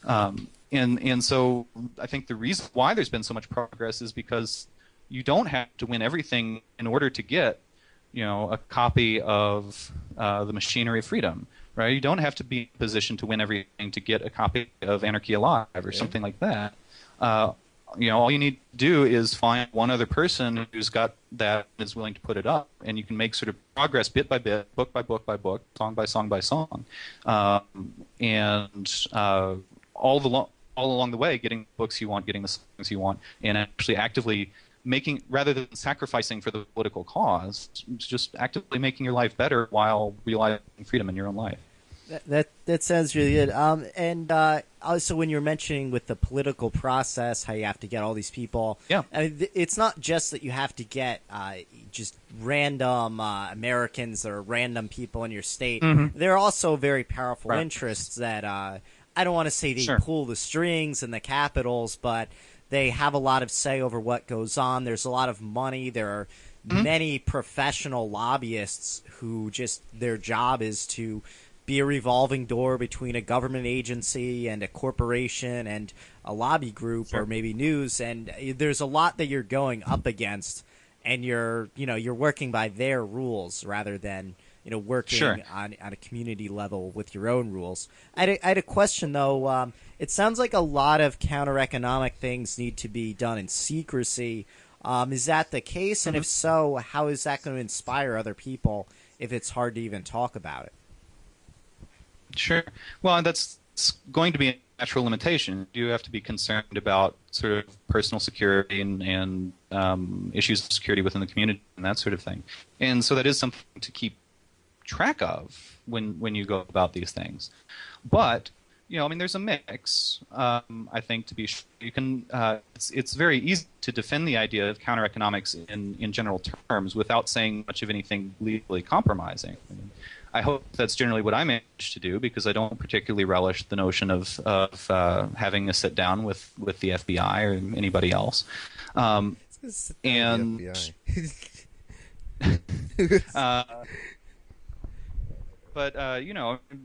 And so I think the reason why there's been so much progress is because you don't have to win everything in order to get, a copy of the Machinery of Freedom, right? You don't have to be in a position to win everything to get a copy of Anarchy Alive or something like that. All you need to do is find one other person who's got that and is willing to put it up, and you can make sort of progress bit by bit, book by book by book, song by song by song, and all along the way, getting the books you want, getting the songs you want, and actually actively making, rather than sacrificing for the political cause, just actively making your life better while realizing freedom in your own life. That sounds really good. And also, when you're mentioning with the political process, how you have to get all these people, yeah, I mean, it's not just that you have to get just random Americans or random people in your state. Mm-hmm. There are also very powerful interests that I don't want to say they pull the strings in the capitals, but they have a lot of say over what goes on. There's a lot of money. There are many professional lobbyists who just their job is to be a revolving door between a government agency and a corporation and a lobby group or maybe news, and there's a lot that you're going up against, and you're working by their rules rather than working on a community level with your own rules. I had a question though. It sounds like a lot of counter-economic things need to be done in secrecy. Is that the case? And if so, how is that going to inspire other people if it's hard to even talk about it? Sure. Well, that's going to be a natural limitation. You have to be concerned about sort of personal security and issues of security within the community and that sort of thing. And so that is something to keep track of when you go about these things. But there's a mix. I think to be sure. You can. It's very easy to defend the idea of counter-economics in general terms without saying much of anything legally compromising. I hope that's generally what I manage to do, because I don't particularly relish the notion of having a sit down with the FBI or anybody else. And but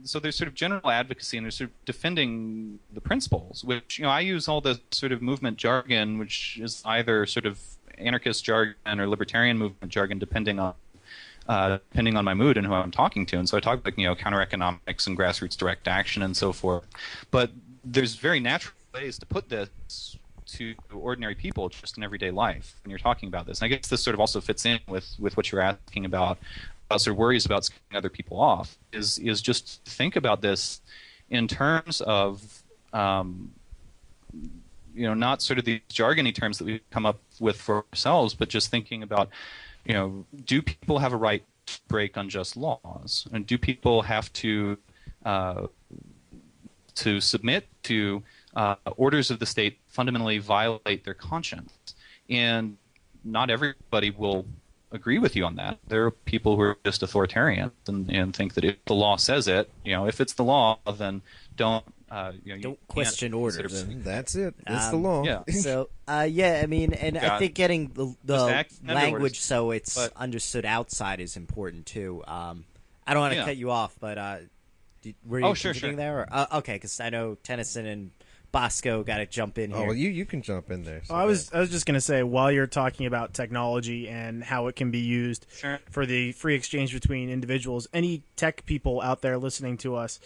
so there's sort of general advocacy and there's sort of defending the principles, which I use all the sort of movement jargon, which is either sort of anarchist jargon or libertarian movement jargon, depending on my mood and who I'm talking to. And so I talk like, counter-economics and grassroots direct action and so forth. But there's very natural ways to put this to ordinary people just in everyday life when you're talking about this. And I guess this sort of also fits in with what you're asking about sort of worries about scaring other people off, is just think about this in terms of not sort of these jargony terms that we come up with for ourselves, but just thinking about do people have a right to break unjust laws? And do people have to submit to orders of the state fundamentally violate their conscience? And not everybody will agree with you on that. There are people who are just authoritarians and think that if the law says it, if it's the law, then don't don't question orders. That's it. It's the law. Yeah. So, I think getting the language so it's understood outside is important too. I don't want to cut you off, but were you continuing there? Or, okay, because I know Tennyson and Bosco got to jump in here. Oh, well, you can jump in there. So I was just going to say, while you're talking about technology and how it can be used for the free exchange between individuals, any tech people out there listening to us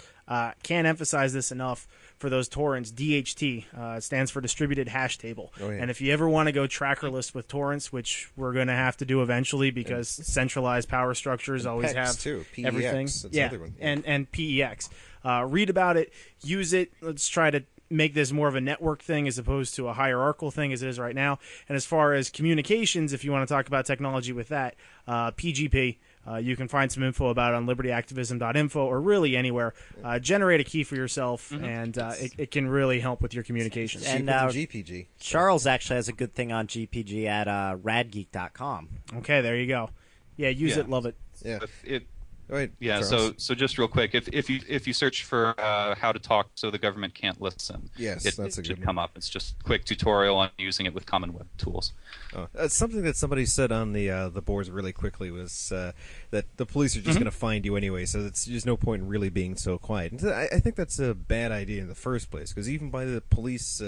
can't emphasize this enough for those torrents. DHT stands for Distributed Hash Table. Oh, yeah. And if you ever want to go trackerless with torrents, which we're going to have to do eventually because centralized power structures always have too. PEX, everything. That's one. And PEX. Read about it. Use it. Let's try to make this more of a network thing as opposed to a hierarchical thing as it is right now. And as far as communications, if you want to talk about technology with that, PGP, you can find some info about it on libertyactivism.info or really anywhere. Generate a key for yourself, and it can really help with your communications. And GPG. Charles actually has a good thing on GPG at radgeek.com. Okay, there you go. Yeah, use it, love it. Yeah. So just real quick, if you search for how to talk so the government can't listen, yes, that's a good should one. come up. It's just a quick tutorial on using it with common web tools. Something that somebody said on the boards really quickly was that the police are just going to find you anyway, so there's no point in really being so quiet. And I think that's a bad idea in the first place, because even by the police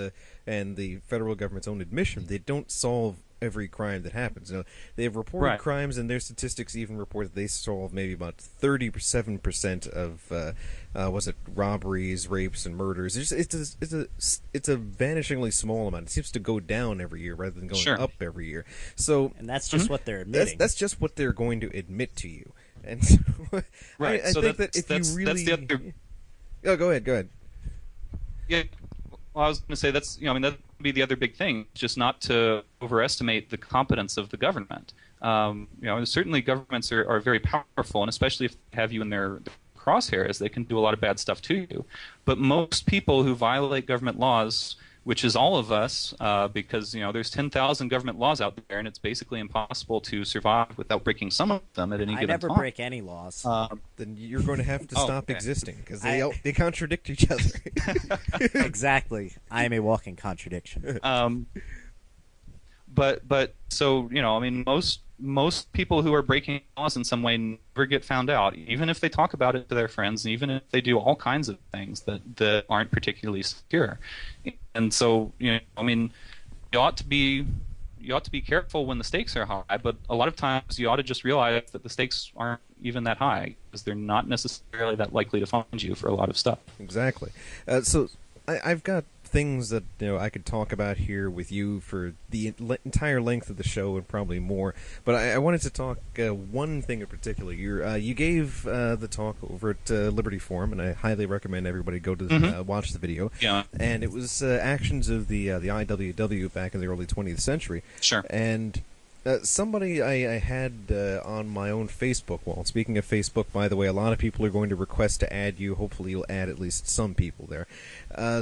and the federal government's own admission, they don't solve every crime that happens. They have reported crimes, and their statistics even report that they solve maybe about 37% of robberies, rapes, and murders. It's a vanishingly small amount. It seems to go down every year rather than going up every year. So, and that's just what they're admitting. That's just what they're going to admit to you. And so, I think that if you really, that's the other... go ahead. Yeah. Well, I was going to say that would be the other big thing, just not to overestimate the competence of the government. Certainly governments are very powerful, and especially if they have you in their crosshairs, they can do a lot of bad stuff to you. But most people who violate government laws, which is all of us, because there's 10,000 government laws out there, and it's basically impossible to survive without breaking some of them at any given time. I never break any laws. Then you're going to have to stop existing, because they contradict each other. Exactly. I am a walking contradiction. But so most most people who are breaking laws in some way never get found out, even if they talk about it to their friends, and even if they do all kinds of things that aren't particularly secure. And so, I mean, you ought to be careful when the stakes are high, but a lot of times you ought to just realize that the stakes aren't even that high, because they're not necessarily that likely to find you for a lot of stuff. Exactly. So I've got things that I could talk about here with you for the entire length of the show and probably more. But I wanted to talk one thing in particular. You gave the talk over at Liberty Forum, and I highly recommend everybody go to watch the video. Yeah. And it was actions of the IWW back in the early 20th century. Sure. And somebody I had on my own Facebook wall. Speaking of Facebook, by the way, a lot of people are going to request to add you. Hopefully, you'll add at least some people there.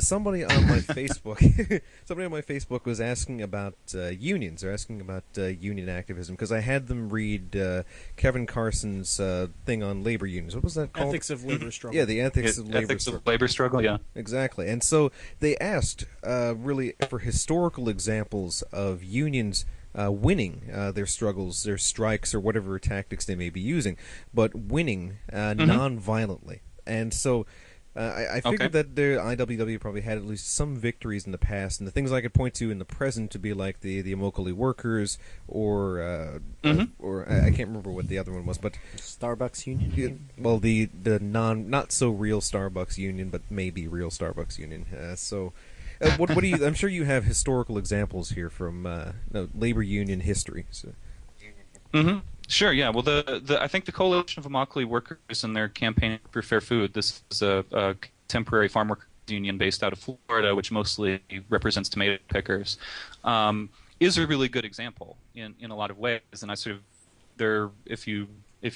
Somebody on my Facebook was asking about unions. They're asking about union activism because I had them read Kevin Carson's thing on labor unions. What was that called? Ethics of Labor Struggle. Yeah, the ethics of labor Ethics struggle. of labor struggle. Yeah. Exactly. And so they asked really for historical examples of unions winning their struggles, their strikes, or whatever tactics they may be using, but winning non-violently. And so I figured that the IWW probably had at least some victories in the past, and the things I could point to in the present to be like the Immokalee Workers, or I can't remember what the other one was, but Starbucks Union. well, the not so real Starbucks Union, but maybe real Starbucks Union. What do you? I'm sure you have historical examples here from labor union history. So. Sure. Yeah. Well, I think the Coalition of Immokalee Workers and their campaign for fair food. This is a temporary farm workers union based out of Florida, which mostly represents tomato pickers. Is a really good example in a lot of ways, and I sort of if you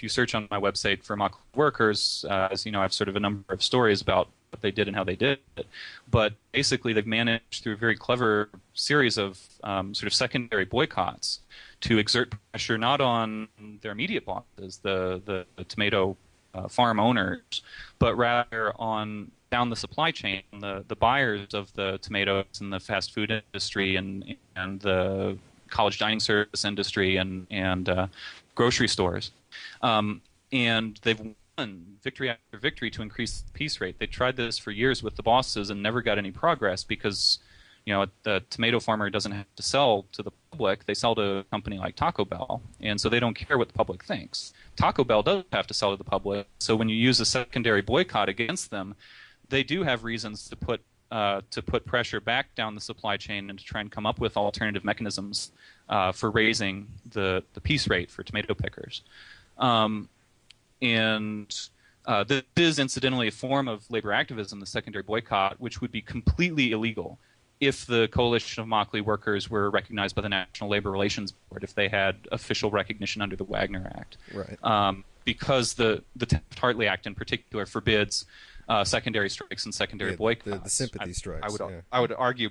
search on my website for Immokalee Workers, as you know, I have sort of a number of stories about what they did and how they did it. But basically, they've managed through a very clever series of sort of secondary boycotts to exert pressure not on their immediate bosses, the tomato farm owners, but rather on down the supply chain, the buyers of the tomatoes in the fast food industry and the college dining service industry and grocery stores. And they've won victory after victory to increase the piece rate. They tried this for years with the bosses and never got any progress because, the tomato farmer doesn't have to sell to the public. They sell to a company like Taco Bell, and so they don't care what the public thinks. Taco Bell does have to sell to the public, so when you use a secondary boycott against them, they do have reasons to put pressure back down the supply chain and to try and come up with alternative mechanisms for raising the piece rate for tomato pickers. This is incidentally a form of labor activism, the secondary boycott, which would be completely illegal if the Coalition of Immokalee Workers were recognized by the National Labor Relations Board, if they had official recognition under the Wagner Act. Right. Because the Taft-Hartley Act in particular forbids secondary strikes and secondary boycotts. The sympathy strikes. I would argue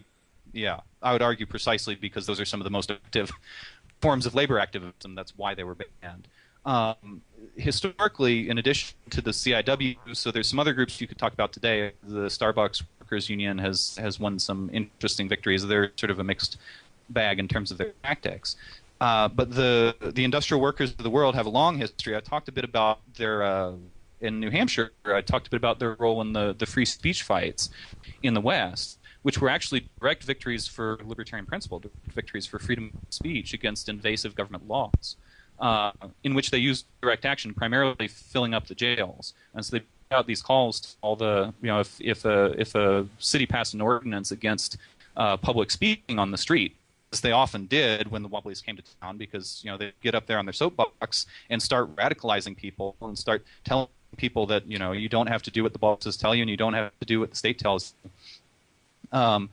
precisely because those are some of the most active forms of labor activism. That's why they were banned. Historically, in addition to the CIW, so there's some other groups you could talk about today. The Starbucks Workers Union has won some interesting victories. They're sort of a mixed bag in terms of their tactics. But the industrial workers of the world have a long history. I talked a bit about their in New Hampshire. I talked a bit about their role in the free speech fights in the West, which were actually direct victories for libertarian principle, victories for freedom of speech against invasive government laws. In which they used direct action, primarily filling up the jails. And so they put out these calls to all the, if a city passed an ordinance against public speaking on the street, as they often did when the Wobblies came to town, because they get up there on their soapbox and start radicalizing people and start telling people that you don't have to do what the bosses tell you and you don't have to do what the state tells you.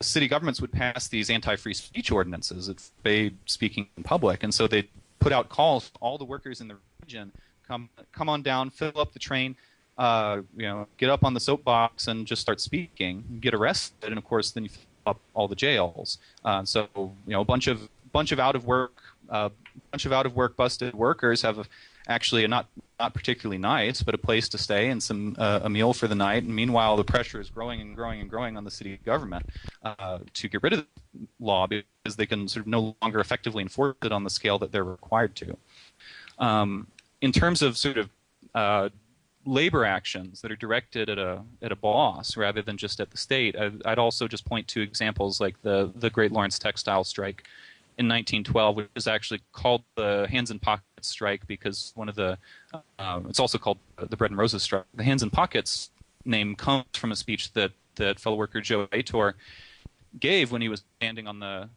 City governments would pass these anti-free speech ordinances that forbade speaking in public, and so they put out calls to all the workers in the region, come on down, fill up the train, get up on the soapbox and just start speaking, get arrested, and of course then you fill up all the jails. So a bunch of out of work busted workers have actually not particularly nice, but a place to stay and some a meal for the night. And meanwhile, the pressure is growing and growing and growing on the city government to get rid of the law because they can sort of no longer effectively enforce it on the scale that they're required to. In terms of sort of labor actions that are directed at a boss rather than just at the state, I'd also just point to examples like the Great Lawrence Textile Strike in 1912, which is actually called the Hands and Pockets Strike because one of the it's also called the Bread and Roses Strike. The Hands and Pockets name comes from a speech that fellow worker Joe Ator gave when he was standing on the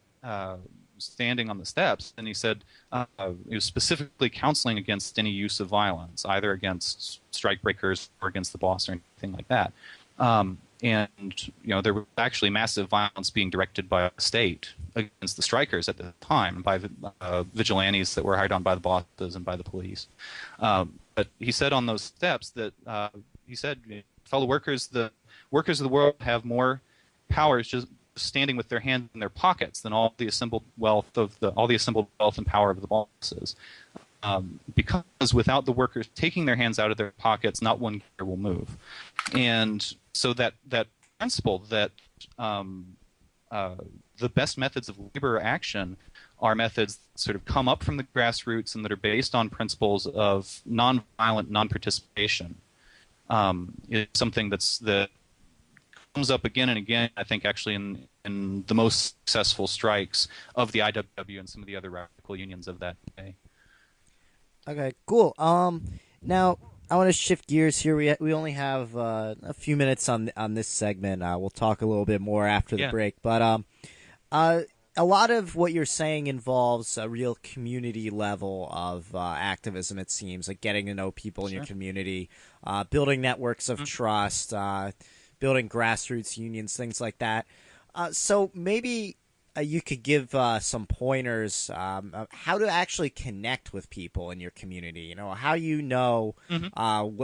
steps, and he said he was specifically counseling against any use of violence, either against strikebreakers or against the boss or anything like that. And there was actually massive violence being directed by the state against the strikers at the time, by vigilantes that were hired on by the bosses and by the police. But he said on those steps that he said, fellow workers, the workers of the world have more powers just standing with their hands in their pockets than all the assembled wealth and power of the bosses. Because without the workers taking their hands out of their pockets, not one gear will move. And so that principle that the best methods of labor action are methods that sort of come up from the grassroots and that are based on principles of nonviolent non-participation is something that comes up again and again, I think, actually in the most successful strikes of the IWW and some of the other radical unions of that day. Okay, cool. Now I want to shift gears here. We only have a few minutes on this segment. We'll talk a little bit more after the break. But a lot of what you're saying involves a real community level of activism, it seems, like getting to know people in your community, building networks of trust, building grassroots unions, things like that. So maybe you could give some pointers of how to actually connect with people in your community. How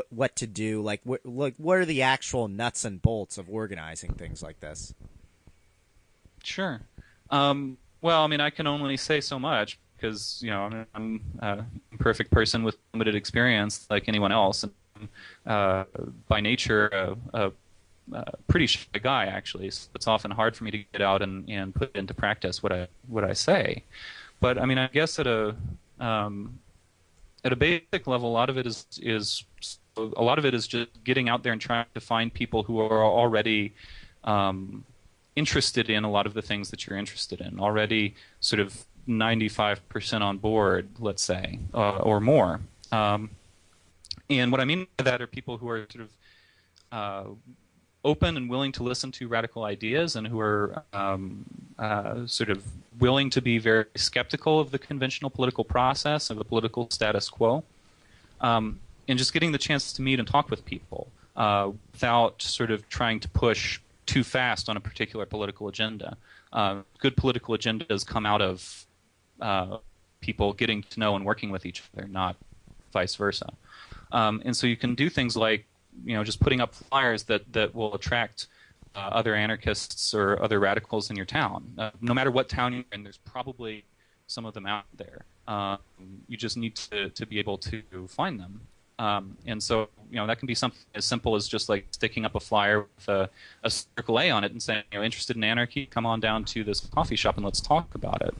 what to do. Like what are the actual nuts and bolts of organizing things like this? Sure. Well, I mean, I can only say so much because I'm a perfect person with limited experience, like anyone else, and by nature a pretty shy guy, actually. So it's often hard for me to get out and put into practice what I say. But I mean, I guess at a basic level, a lot of it is just getting out there and trying to find people who are already interested in a lot of the things that you're interested in, already sort of 95% on board, let's say, or more. And what I mean by that are people who are sort of open and willing to listen to radical ideas and who are sort of willing to be very skeptical of the conventional political process, of the political status quo, and just getting the chance to meet and talk with people without sort of trying to push too fast on a particular political agenda. Good political agendas come out of people getting to know and working with each other, not vice versa. And so you can do things like just putting up flyers that will attract other anarchists or other radicals in your town. No matter what town you're in, there's probably some of them out there. You just need to be able to find them. And so, that can be something as simple as just like sticking up a flyer with a circle A on it and saying, interested in anarchy, come on down to this coffee shop and let's talk about it.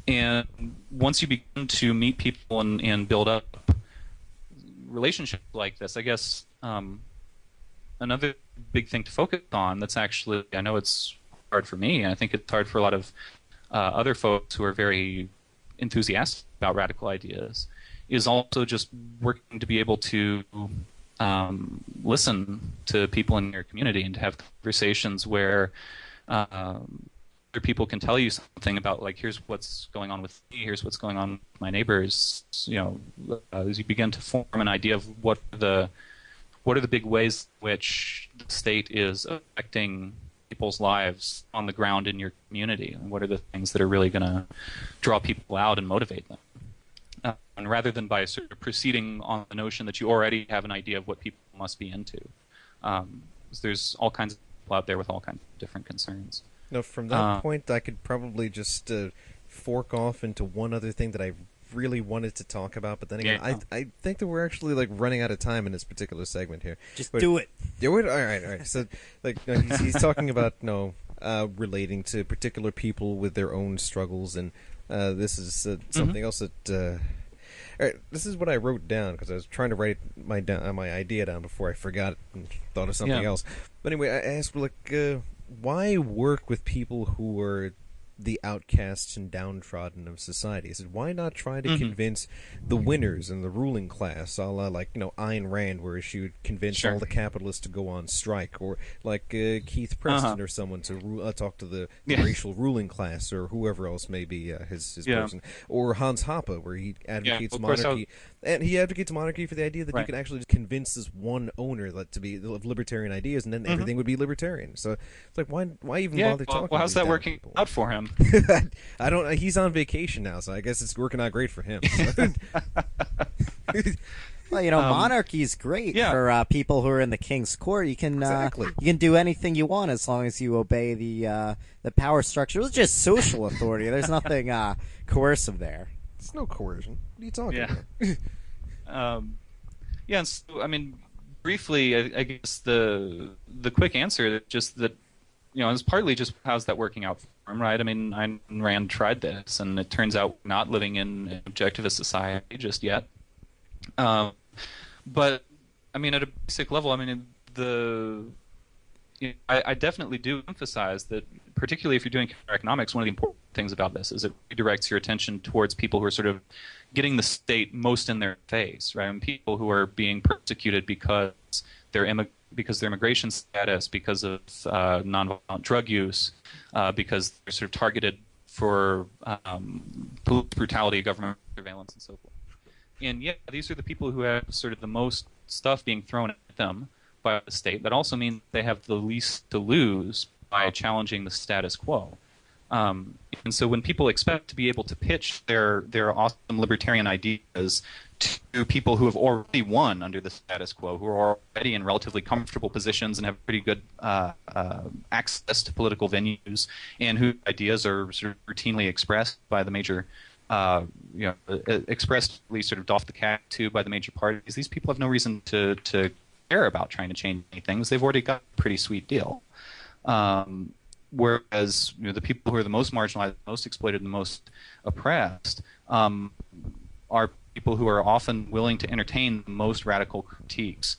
And once you begin to meet people and build up relationships like this, I guess another big thing to focus on that's actually, I know it's hard for me, and I think it's hard for a lot of other folks who are very enthusiastic about radical ideas, is also just working to be able to listen to people in your community and to have conversations where other people can tell you something about, like, here's what's going on with me, here's what's going on with my neighbors. As you begin to form an idea of what are the big ways in which the state is affecting people's lives on the ground in your community, and what are the things that are really going to draw people out and motivate them. And rather than by sort of proceeding on the notion that you already have an idea of what people must be into. There's all kinds of people out there with all kinds of different concerns. No, from that point, I could probably just fork off into one other thing that I really wanted to talk about, but then again, Yeah. I think that we're actually like running out of time in this particular segment here. Just But- do it. Do it. All right. So, like, he's talking about relating to particular people with their own struggles, and this is something else that. All right, this is what I wrote down because I was trying to write my idea down before I forgot it and thought of something Yeah. else. But anyway, I asked why work with people who are the outcasts and downtrodden of society? I said, why not try to convince the winners and the ruling class, a la like Ayn Rand, where she would convince Sure. all the capitalists to go on strike, or like Keith Preston or someone to talk to the Yeah. racial ruling class, or whoever else may be his Yeah. person, or Hans Hoppe, where he advocates of course, monarchy, and he advocates monarchy for the idea that you Right. can actually just convince this one owner to be of libertarian ideas, and then everything would be libertarian. So it's like, why even Yeah. bother talking? Well, to how's these that damn working people? out for him? I don't. He's on vacation now, so I guess it's working out great for him. Well, monarchy is great yeah. for people who are in the king's court. You can Exactly. you can do anything you want as long as you obey the power structure. It's just social authority. There's nothing coercive there. It's no coercion. What are you talking Yeah. about? Yeah, and so, I mean, briefly, I guess the quick answer just that, is partly just how's that working out for him, right? I mean, Ayn Rand tried this, and it turns out we're not living in an objectivist society just yet. But, I mean, at a basic level, I mean, I definitely do emphasize that, particularly if you're doing economics, one of the important things about this is it redirects your attention towards people who are sort of getting the state most in their face, right? And people who are being persecuted because their immigration status, because of nonviolent drug use, because they're sort of targeted for police brutality, government surveillance, and so forth. And yeah, these are the people who have sort of the most stuff being thrown at them by the state. That also means they have the least to lose by challenging the status quo. And so when people expect to be able to pitch their awesome libertarian ideas to people who have already won under the status quo, who are already in relatively comfortable positions and have pretty good access to political venues, and whose ideas are sort of routinely expressed by the major expressed, at least sort of doff the cap to by the major parties, these people have no reason to care about trying to change anything. They've already got a pretty sweet deal. Whereas the people who are the most marginalized, the most exploited, the most oppressed are people who are often willing to entertain the most radical critiques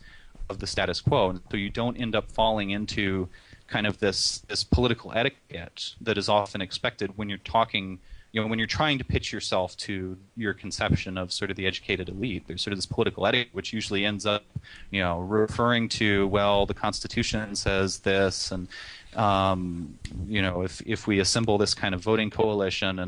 of the status quo. And so you don't end up falling into kind of this political etiquette that is often expected when you're talking, when you're trying to pitch yourself to your conception of sort of the educated elite. There's sort of this political etiquette which usually ends up, referring to, well, the Constitution says this, and if we assemble this kind of voting coalition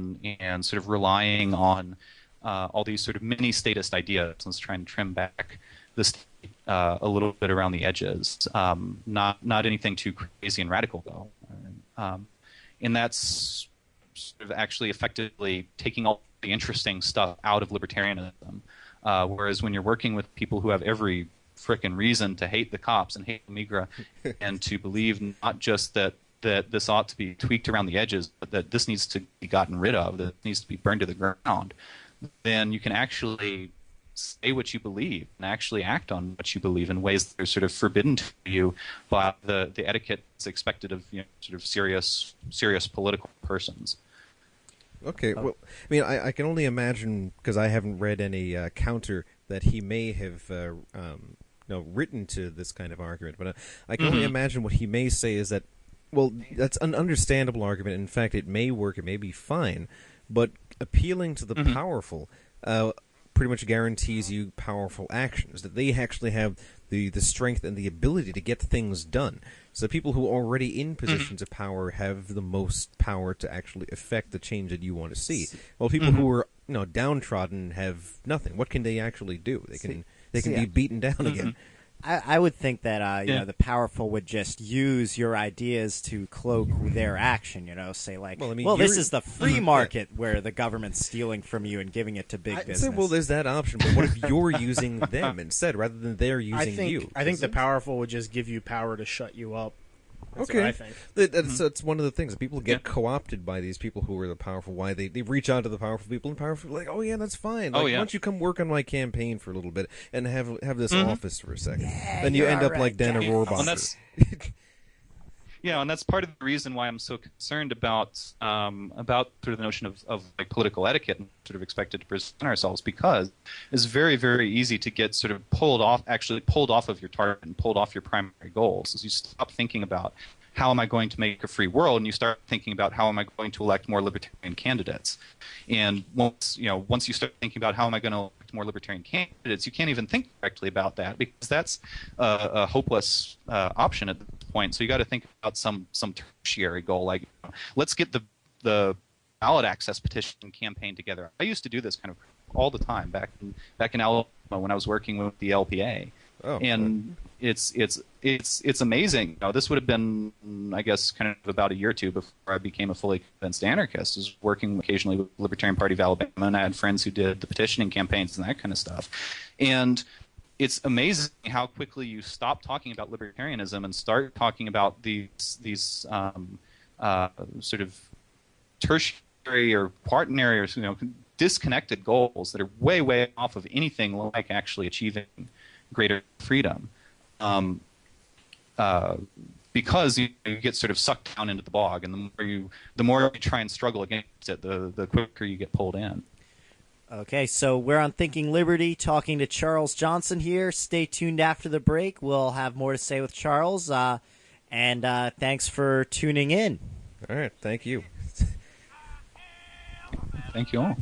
and sort of relying on all these sort of mini statist ideas, let's try and trim back the state a little bit around the edges, not anything too crazy and radical though, and that's sort of actually effectively taking all the interesting stuff out of libertarianism. Whereas when you're working with people who have every frickin' reason to hate the cops and hate the migra, and to believe not just that this ought to be tweaked around the edges, but that this needs to be gotten rid of, that it needs to be burned to the ground, then you can actually say what you believe and actually act on what you believe in ways that are sort of forbidden to you by the etiquette that's expected of sort of serious political persons. Okay, well, I mean, I can only imagine, because I haven't read any counter that he may have written to this kind of argument, but I can only imagine what he may say is that, well, that's an understandable argument. In fact, it may work, it may be fine, but appealing to the powerful pretty much guarantees you powerful actions, that they actually have the strength and the ability to get things done. So people who are already in positions of power have the most power to actually affect the change that you want to see. While people who are downtrodden have nothing. What can they actually do? They can be beaten down again. I would think that the powerful would just use your ideas to cloak their action. Say like, well, this is the free market where the government's stealing from you and giving it to big business. Well, there's that option, but what if you're using them instead rather than they're using you? I think the powerful would just give you power to shut you up. That's Okay. what I think. That's one of the things. People get co-opted by these people who are the powerful. Why they reach out to the powerful people, and powerful people are like, oh yeah, that's fine. Like, Oh, yeah. Why don't you come work on my campaign for a little bit and have this office for a second? Then you end up like Dana Rohrabacher. And that's yeah, and that's part of the reason why I'm so concerned about sort of the notion of like political etiquette and sort of expected to present ourselves, because it's very, very easy to get sort of pulled off of your target and pulled off your primary goals. As you stop thinking about how am I going to make a free world, and you start thinking about how am I going to elect more libertarian candidates. And once you start thinking about how am I going to elect more libertarian candidates, you can't even think directly about that, because that's a hopeless option at this point. So you got to think about some tertiary goal, like let's get the ballot access petition campaign together. I used to do this kind of all the time back in Alabama when I was working with the LPA. Oh, and it's amazing. This would have been, I guess, kind of about a year or two before I became a fully convinced anarchist. I was working occasionally with the Libertarian Party of Alabama, and I had friends who did the petitioning campaigns and that kind of stuff. And it's amazing how quickly you stop talking about libertarianism and start talking about these sort of tertiary or quaternary or disconnected goals that are way, way off of anything like actually achieving greater freedom, because you get sort of sucked down into the bog, and the more you try and struggle against it, the quicker you get pulled in. Okay, so we're on Thinking Liberty, talking to Charles Johnson here. Stay tuned after the break. We'll have more to say with Charles, and thanks for tuning in. All right, thank you. Thank you all.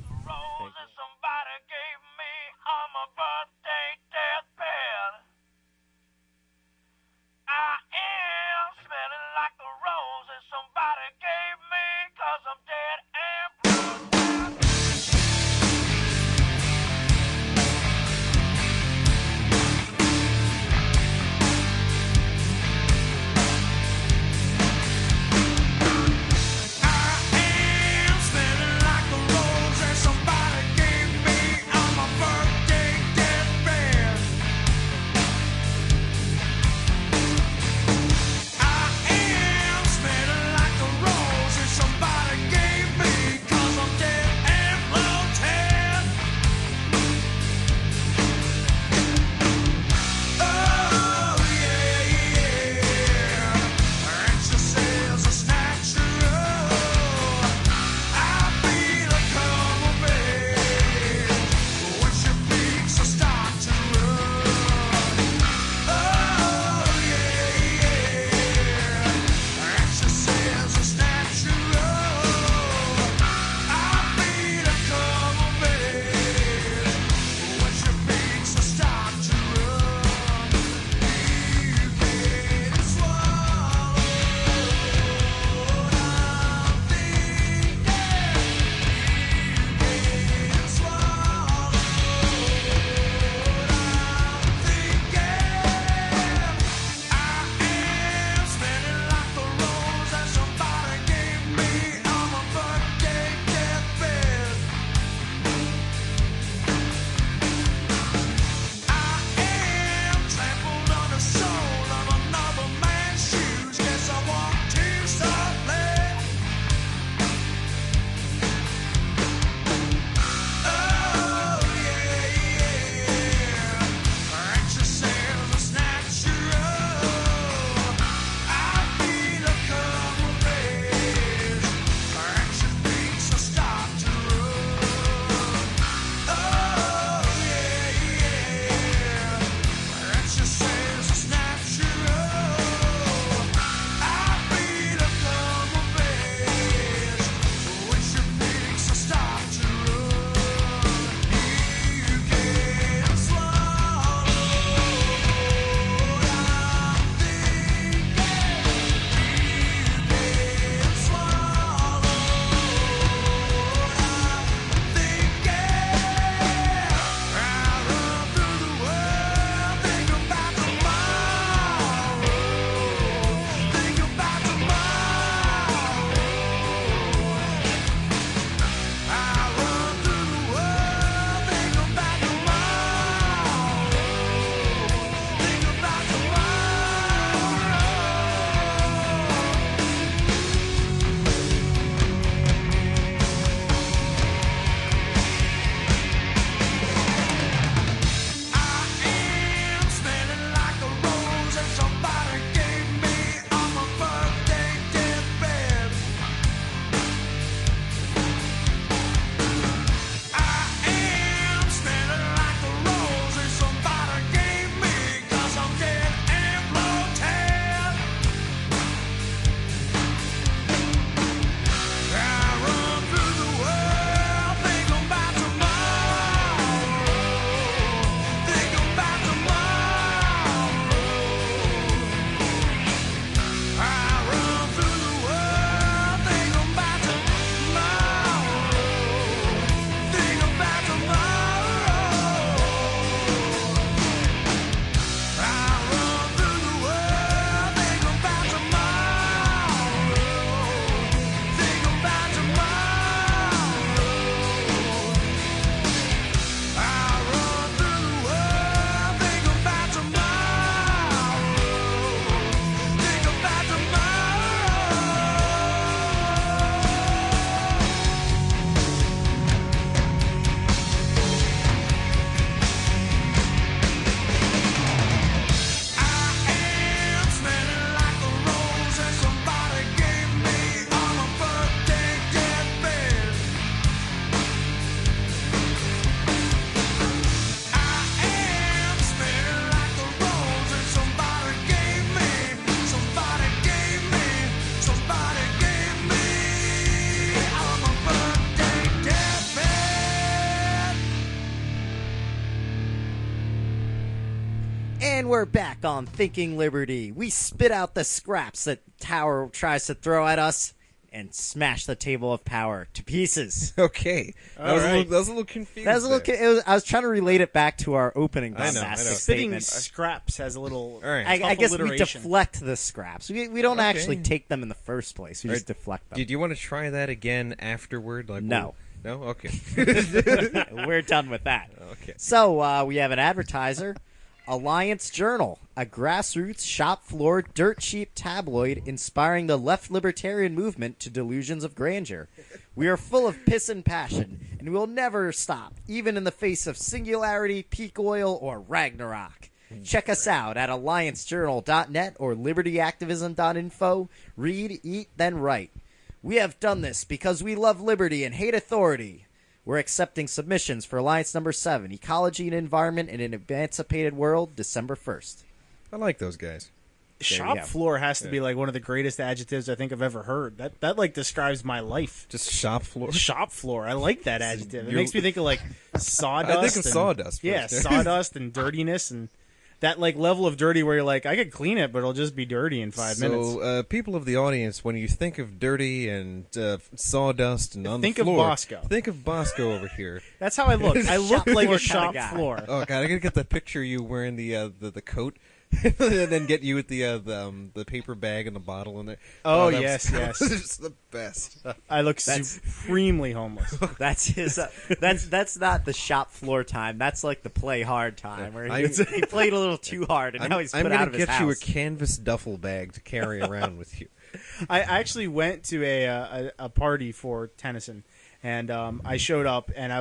Smelling like a rose and some And we're back on Thinking Liberty. We spit out the scraps that Tower tries to throw at us and smash the table of power to pieces. Okay. That was a little confused. That was a little. I was trying to relate it back to our opening I know. bombastic Spitting statement. scraps has a little. All right. I guess we alliteration. deflect the scraps. We don't Okay. actually take them in the first place. We All just right. deflect them. Did you want to try that again afterward? Like, No. No? Okay. We're done with that. Okay. So we have an advertiser, Alliance Journal, a grassroots, shop floor, dirt cheap tabloid inspiring the left libertarian movement to delusions of grandeur. We are full of piss and passion, and we will never stop, even in the face of singularity, peak oil, or Ragnarok. Check us out at alliancejournal.net or libertyactivism.info. Read, eat, then write. We have done this because we love liberty and hate authority. We're accepting submissions for Alliance number 7, Ecology and Environment in an Emancipated World, December 1st. I like those guys. Shop go. floor has to be like one of the greatest adjectives I think I've ever heard. That like describes my life. Just shop floor. Shop floor. I like that adjective. It You're- makes me think of like sawdust. I think of and- sawdust Yeah, first. sawdust and dirtiness and that like level of dirty where you're like, I could clean it, but it'll just be dirty in 5 minutes. So, people of the audience, when you think of dirty and sawdust and on Think the of floor, Bosco. think of Bosco over here. That's how I look. I look Shop like floor a shop kinda guy. floor. Oh god, I gotta get that picture of you wearing the coat, and then get you with the paper bag and the bottle in there. Oh, that yes, was, yes. that was just the best. I look That's- supremely homeless. That's his. That's not the shop floor time. That's like the play hard time where I'm- he played a little too hard and now he's I'm put gonna out of his get you a house. canvas duffel bag to carry around with you. I actually went to a party for Tennyson, and I showed up, and I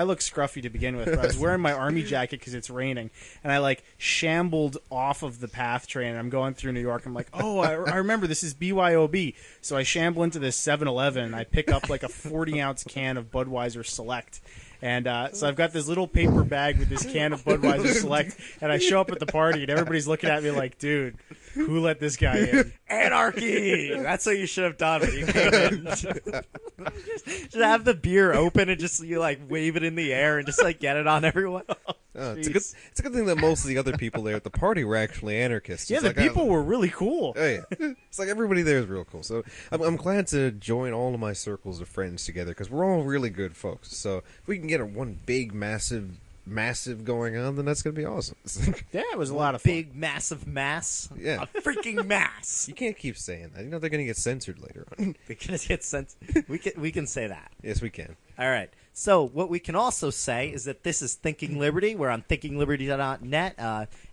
look scruffy to begin with, but I was wearing my army jacket because it's raining, and I like shambled off of the PATH train. And I'm going through New York. I'm like, oh, I remember this is BYOB. So I shamble into this 7-Eleven, and I pick up like a 40-ounce can of Budweiser Select. And so I've got this little paper bag with this can of Budweiser Select, and I show up at the party, and everybody's looking at me like, dude, who let this guy in? Anarchy! That's what you should have done when you came in. Just have the beer open and just you like wave it in the air and just like get it on everyone. It's a good thing that most of the other people there at the party were actually anarchists. Yeah, It's the like, people were really cool. Oh yeah, it's like everybody there is real cool. So I'm glad to join all of my circles of friends together because we're all really good folks. So if we can get a one big massive going on, then that's gonna be awesome. Yeah, it was a lot of fun. Big massive mass. Yeah. A freaking mass. You can't keep saying that. You know they're gonna get censored later on. Because it's we can say that. Yes, we can. All right. So what we can also say is that this is Thinking Liberty. We're on thinkingliberty.net,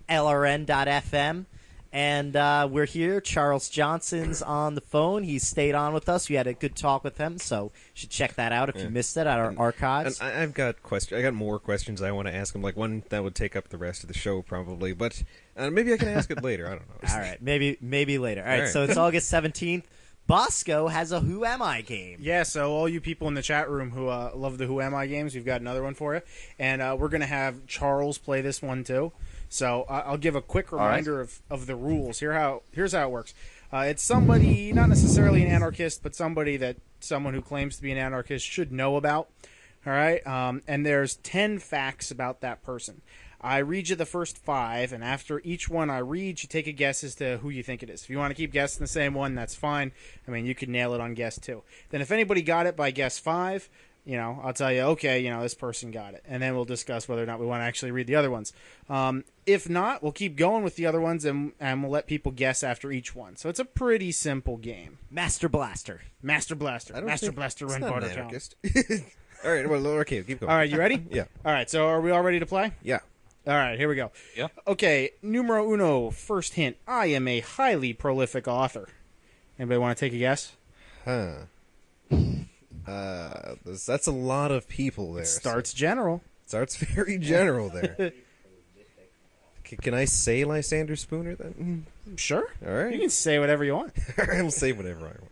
LRN.FM, and we're here. Charles Johnson's on the phone. He stayed on with us. We had a good talk with him, so you should check that out if you missed it at our archives. And I've got questions. I got more questions I want to ask him. Like one that would take up the rest of the show probably, but maybe I can ask it later. I don't know. All right. Maybe later. All right. All right. So it's August 17th. Bosco has a Who Am I game. Yeah, so all you people in the chat room who love the Who Am I games, we've got another one for you. And we're going to have Charles play this one too. So I'll give a quick reminder of the rules. Here's how it works. It's somebody, not necessarily an anarchist, but someone who claims to be an anarchist should know about. All right? And there's 10 facts about that person. I read you the first 5, and after each one I read, you take a guess as to who you think it is. If you want to keep guessing the same one, that's fine. I mean, you could nail it on guess 2. Then if anybody got it by guess 5, I'll tell you, okay, this person got it. And then we'll discuss whether or not we want to actually read the other ones. If not, we'll keep going with the other ones, and we'll let people guess after each one. So it's a pretty simple game. Master Blaster. Master Blaster. I don't Master think- Blaster it's run not an Barter Town. anarchist. All right. Well, okay. Keep going. All right, you ready? Yeah. All right, so are we all ready to play? Yeah. All right, here we go. Yeah. Okay, numero uno, first hint. I am a highly prolific author. Anybody want to take a guess? Huh. That's a lot of people there. Starts general. Starts very general there. Can I say Lysander Spooner then? Sure. All right. You can say whatever you want. I'll say whatever I want.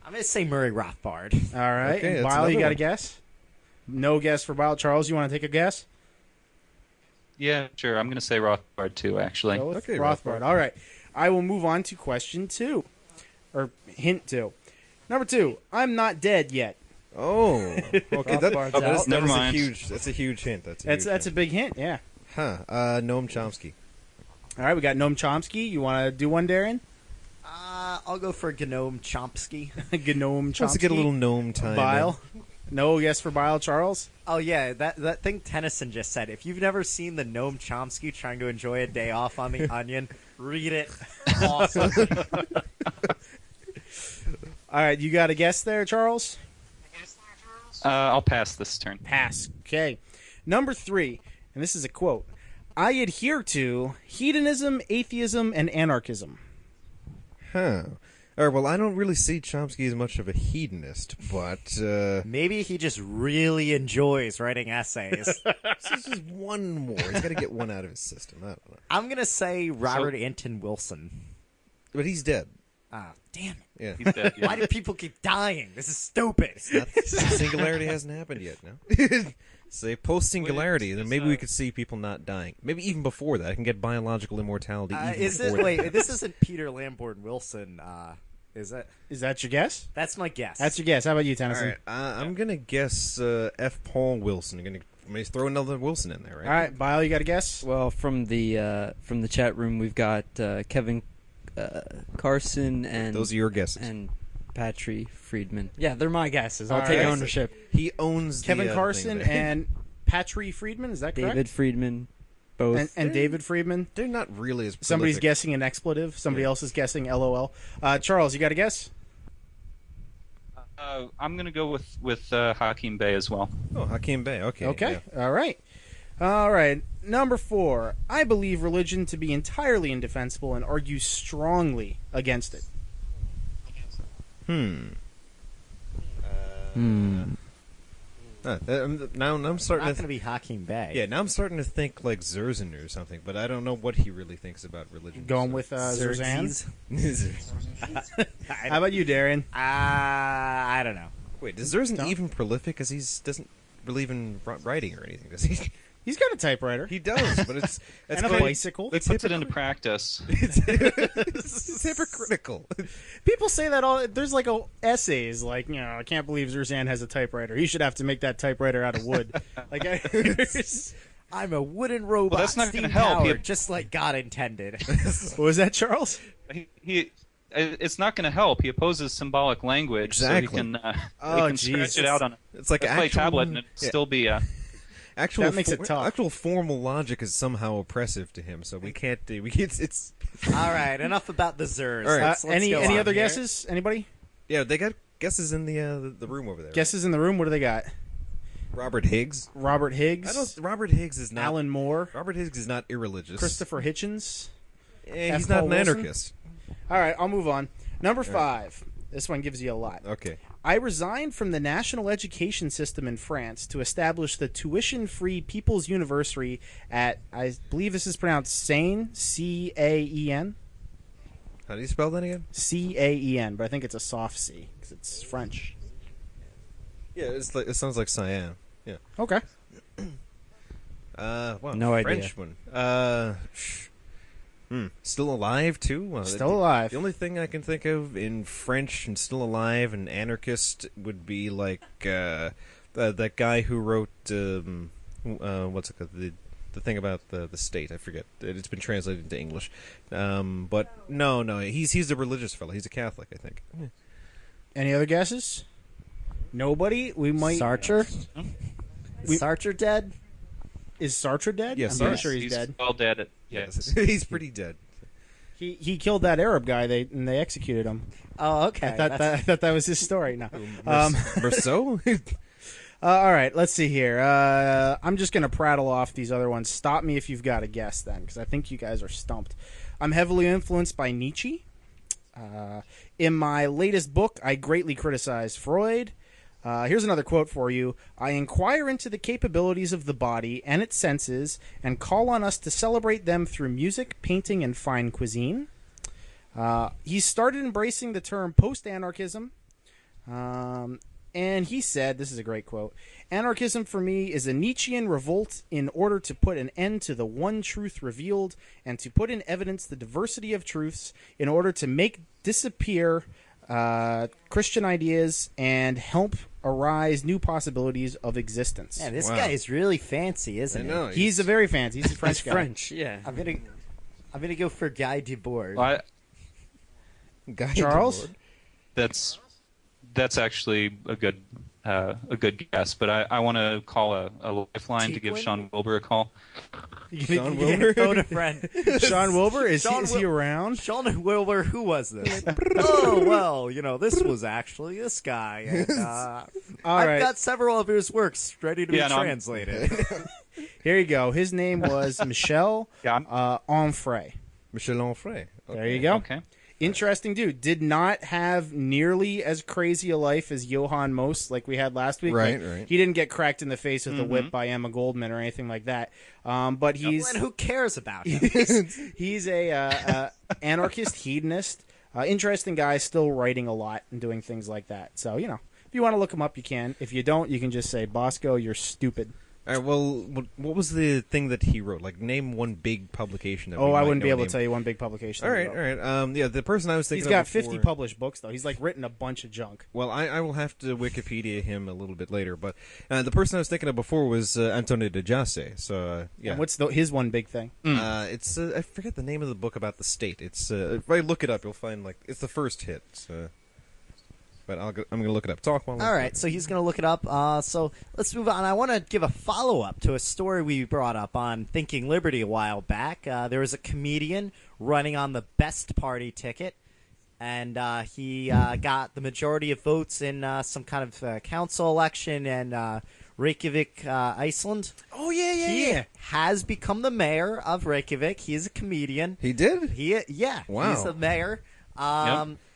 I'm going to say Murray Rothbard. All right. Okay, and that's Bile, you another got a one. guess? No guess for Bile. Charles, you want to take a guess? Yeah, sure. I'm going to say Rothbard too, actually. Go with Okay, Rothbard. Rothbard. All right. I will move on to question 2. Or hint 2. Number 2. I'm not dead yet. Oh, okay. Rothbard's That out. is Never mind. That's a huge hint. That's a big hint, yeah. Noam Chomsky. All right, we got Noam Chomsky. You want to do one, Darren? I'll go for Gnome Chomsky. Gnome Chomsky. Let's get a little gnome time. Bile. No guess for Bile, Charles? Oh yeah, that thing Tennyson just said. If you've never seen the Noam Chomsky trying to enjoy a day off on the Onion, read it. Awesome. All right, you got a guess there, Charles? I'll pass this turn. Pass. Okay. Number 3, and this is a quote. I adhere to hedonism, atheism, and anarchism. Huh. All right, well, I don't really see Chomsky as much of a hedonist, but Maybe he just really enjoys writing essays. this is just one more. He's got to get one out of his system. I don't know. I'm gonna say Robert Anton Wilson. But he's dead. Ah, damn it. Yeah. He's dead. Yeah. Why do people keep dying? This is stupid. Singularity hasn't happened yet, no? Say post-singularity, then maybe we could see people not dying. Maybe even before that. I can get biological immortality even Is before it? that. Wait, this isn't Peter Lamborn Wilson. Is it? Is that your guess? That's my guess. That's your guess. How about you, All Tennyson? right, I'm going to guess F. Paul Wilson. I'm going to throw another Wilson in there, right? All right, Bile, you got a guess? Well, from the chat room, we've got Kevin Carson and Those are your guesses. and Patry Friedman. Yeah, they're my guesses. I'll All take right. ownership. He owns Kevin the, Carson thing there. and Patry Friedman, is that correct? David Friedman, both. And David Friedman. They're not really as Somebody's prolific. guessing an expletive. Somebody else is guessing LOL. Charles, you got a guess? I'm going to go with Hakeem Bey as well. Oh, Hakeem Bey. Okay. Okay. yeah. All right. All right. Number 4. I believe religion to be entirely indefensible and argue strongly against it. Now I'm starting not to. going to be Hakeem Bey. Yeah, now I'm starting to think like Zerzan or something, but I don't know what he really thinks about religion. Going with Zerzan. Xerxes. How about you, Darren? I don't know. Wait, is Zerzan No. even prolific? Because he doesn't believe in writing or anything, does he? He's got a typewriter. He does, but it's And a quite- bicycle. It's, Puts it into practice. it's hypocritical. People say that all. There's like essays like, I can't believe Zerzan has a typewriter. He should have to make that typewriter out of wood. Like, I'm a wooden robot. that's not gonna steam help. powered, just like God intended. what was that, Charles? It's not going to help. He opposes symbolic language, Exactly. so he can, Oh, he can geez. stretch it out on It's like a clay actual, tablet and it'd yeah, still be actual. That makes it tough. Actual formal logic is somehow oppressive to him, so we can't. It's All right, enough about the Zers. All right. Let's Any go on other here. guesses? Anybody? yeah. They got guesses in the room over there. Guesses in the room. What do they got? Robert Higgs. Robert Higgs. Robert Higgs is not. Alan Moore. Robert Higgs is not irreligious. Christopher Hitchens. Eh, he's F. not Paul an Wilson? anarchist. All right, I'll move on. Number 5. This one gives you a lot. Okay. I resigned from the national education system in France to establish the tuition-free People's University at, I believe this is pronounced Seine, C-A-E-N? How do you spell that again? C-A-E-N, but I think it's a soft C because it's French. Yeah, it sounds like Cyan. Yeah. Okay. Well, No idea. French one. Still alive too? Well, Still alive. The only thing I can think of in French and still alive and anarchist would be like that guy who wrote what's it called? The thing about the state. I forget. It's been translated into English. But no, he's a religious fellow. He's a Catholic, I think. Any other guesses? Nobody? We might... Sartre? We- Sartre dead? Is Sartre dead? Yes, I'm he pretty is. sure he's dead. well dead. Yes, he's pretty dead. He killed that Arab guy, and they executed him. Oh, okay. I thought that was his story. No. Merceau? All right, let's see here. I'm just going to prattle off these other ones. Stop me if you've got a guess then, because I think you guys are stumped. I'm heavily influenced by Nietzsche. In my latest book, I greatly criticized Freud. Here's another quote for you. I inquire into the capabilities of the body and its senses and call on us to celebrate them through music, painting, and fine cuisine. He started embracing the term post-anarchism. And he said, this is a great quote, "Anarchism for me is a Nietzschean revolt in order to put an end to the one truth revealed and to put in evidence the diversity of truths in order to make disappear Christian ideas and help arise new possibilities of existence. Man, this Wow. guy is really fancy, isn't I he? know. He's a very fancy. He's a French guy. French, yeah. I'm gonna go for Guy Debord. Well, Guy Charles? Debord. that's actually a good guess, but I want to call a lifeline to give Tequin? Sean Wilbur a call. Sean Wilbur? Phone a friend. Sean Wilbur, is Sean he around? Sean Wilbur, who was this? Oh, well, this was actually this guy. And, All I've right. got several of his works ready to Yeah, be no, I'm- translated. Here you go. His name was Michel Yeah, I'm- Onfray. Michel Onfray. There you go. Okay. Interesting dude. Did not have nearly as crazy a life as Johann Most like we had last week. Right, Like, right. He didn't get cracked in the face with a whip by Emma Goldman or anything like that. But he's And who cares about him? he's a anarchist hedonist. Interesting guy, still writing a lot and doing things like that. So if you want to look him up, you can. If you don't, you can just say, Bosco, you're stupid. All right, well, what was the thing that he wrote? Like, name one big publication. That Oh, we I might wouldn't be know able name. to tell you one big publication. All that he right, wrote. all right. Yeah, the person I was thinking He's got of 50 before- published books, though. He's written a bunch of junk. Well, I will have to Wikipedia him a little bit later, but the person I was thinking of before was Antonio de Jasse. So yeah, And what's his one big thing? it's I forget the name of the book about the state. It's if I look it up, you'll find it's the first hit. So, but I'm going to look it up. Talk while. All right, so he's going to look it up. So let's move on. I want to give a follow-up to a story we brought up on Thinking Liberty a while back. There was a comedian running on the Best Party ticket, and he got the majority of votes in some kind of council election in Reykjavik, Iceland. Oh, yeah, He has become the mayor of Reykjavik. He is a comedian. He did. Wow. He's the mayor.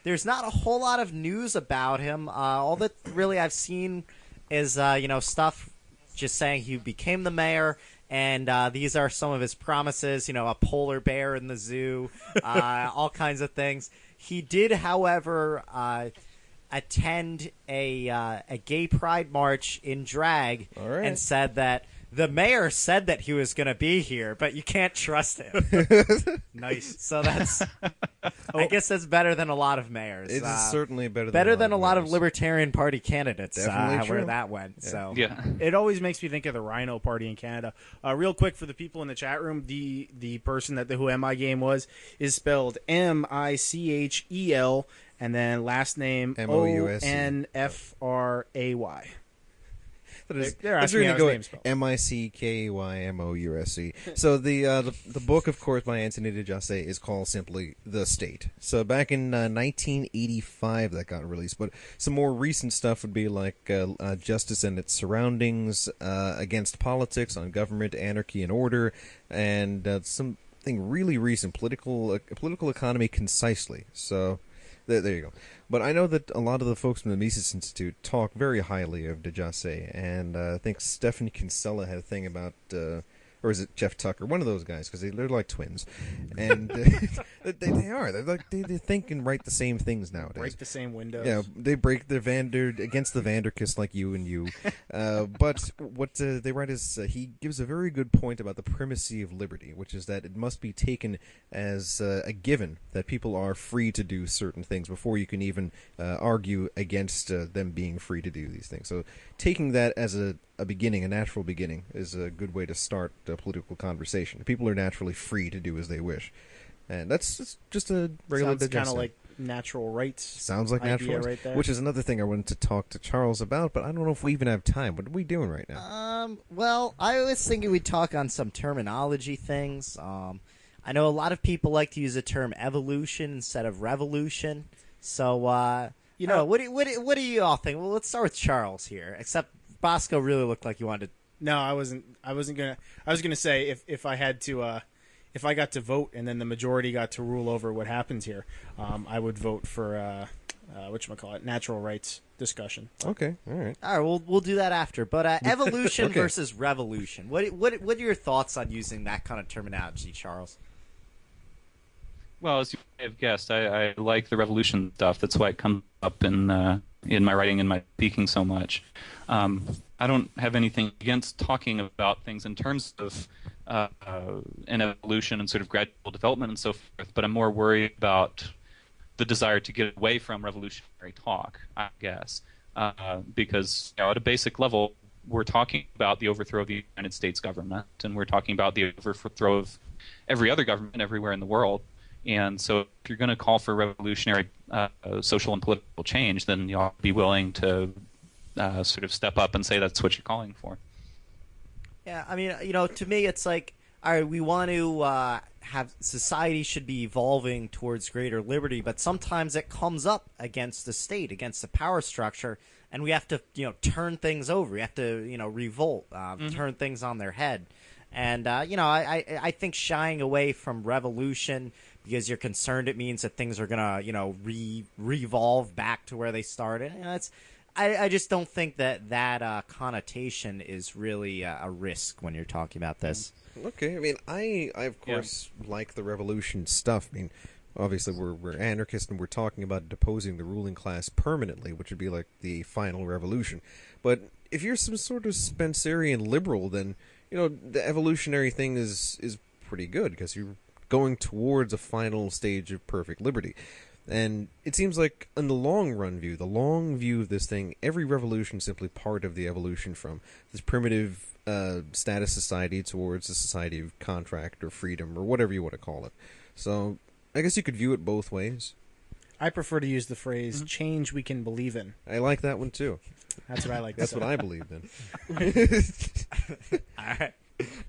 There's not a whole lot of news about him. All that really I've seen is stuff just saying he became the mayor, and these are some of his promises. A polar bear in the zoo, all kinds of things. He did, however, attend a gay pride march in drag, All right. and said that the mayor said that he was going to be here, but you can't trust him. Nice. So that's, I guess that's better than a lot of mayors. It's certainly better than a lot of mayors. Libertarian Party candidates. Definitely Where true. that went. So Yeah. It always makes me think of the Rhino Party in Canada. Real quick for the people in the chat room, the person that the Who Am I game was is spelled Michel, and then last name Mousc. Onfray. They're That's asking me really how his go name's spelled. Mickeymousc. So the book, of course, by Anthony de Jasse is called simply The State. So back in 1985 that got released, but some more recent stuff would be like Justice and Its Surroundings, Against Politics, On Government, Anarchy and Order, and something really recent, Political Economy Concisely. So there you go. But I know that a lot of the folks from the Mises Institute talk very highly of de Jasse, and I think Stephanie Kinsella had a thing about, or is it Jeff Tucker? One of those guys, because they're like twins, and they are. They're like they think and write the same things nowadays. Break the same windows. Yeah, they break the against the Vanderkiss like you and you. But what they write is he gives a very good point about the primacy of liberty, which is that it must be taken as a given that people are free to do certain things before you can even argue against them being free to do these things. So taking that as a beginning, a natural beginning, is a good way to start a political conversation. People are naturally free to do as they wish. And that's just a regular Sounds kind digest. of like natural rights. Sounds like idea natural rights, right there. which is another thing I wanted to talk to Charles about, but I don't know if we even have time. What are we doing right now? Well, I was thinking we'd talk on some terminology things. I know a lot of people like to use the term evolution instead of revolution. So, what do you all think? Well, let's start with Charles here. Except Bosco really looked like you wanted to. No, I wasn't gonna. I was gonna say if I had to, if I got to vote and then the majority got to rule over what happens here, I would vote for whatchamacallit, natural rights discussion. Okay, all right. All right, we'll do that after. But evolution Okay. versus revolution. What are your thoughts on using that kind of terminology, Charles? Well, as you may have guessed, I like the revolution stuff. That's why it comes up in my writing and my speaking so much. I don't have anything against talking about things in terms of an evolution and sort of gradual development and so forth, but I'm more worried about the desire to get away from revolutionary talk, I guess. because at a basic level, we're talking about the overthrow of the United States government, and we're talking about the overthrow of every other government everywhere in the world. And so if you're going to call for revolutionary social and political change, then you ought to be willing to sort of step up and say that's what you're calling for. Yeah, I mean, to me, it's like, all right, we want to have society should be evolving towards greater liberty, but sometimes it comes up against the state, against the power structure, and we have to, turn things over. We have to, revolt, turn things on their head. And, I think shying away from revolution because you're concerned it means that things are going to, revolve back to where they started. I just don't think that connotation is really a risk when you're talking about this. Okay, I mean, I of course like the revolution stuff. I mean, obviously we're anarchists and we're talking about deposing the ruling class permanently, which would be like the final revolution. But if you're some sort of Spencerian liberal, then the evolutionary thing is pretty good because you're going towards a final stage of perfect liberty. And it seems like in the long view of this thing, every revolution is simply part of the evolution from this primitive status society towards a society of contract or freedom or whatever you want to call it. So I guess you could view it both ways. I prefer to use the phrase change we can believe in. I like that one too. That's what I like. That's what I believe in.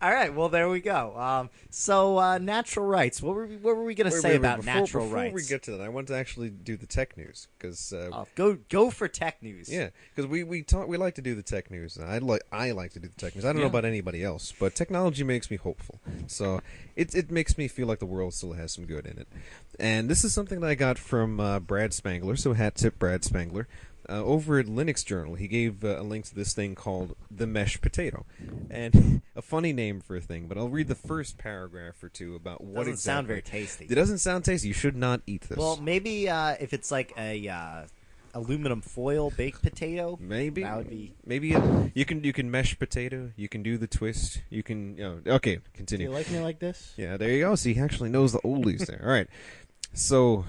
All right. Well, there we go. So natural rights. What were we going to say about natural rights? Before we get to that, I want to actually do the tech news because go for tech news. Yeah, because we like to do the tech news. I like to do the tech news. I don't know about anybody else, but technology makes me hopeful. So it makes me feel like the world still has some good in it. And this is something that I got from Brad Spangler. So hat tip Brad Spangler. Over at Linux Journal, he gave a link to this thing called the Mesh Potato, and a funny name for a thing. But I'll read the first paragraph or two about what doesn't exactly. Sound very tasty. It doesn't sound tasty. You should not eat this. Well, maybe if it's like a aluminum foil baked potato, maybe that would be. Maybe you can mesh potato. You can do the twist. You can okay. Continue. Do you like me like this? Yeah, there you go. See, he actually knows the oldies there. All right. So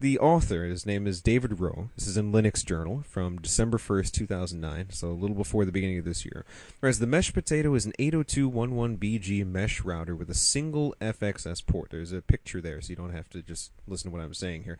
the author, his name is David Rowe. This is in Linux Journal from December 1st, 2009, so a little before the beginning of this year. Whereas the Mesh Potato is an 802.11bg mesh router with a single FXS port. There's a picture there, so you don't have to just listen to what I'm saying here.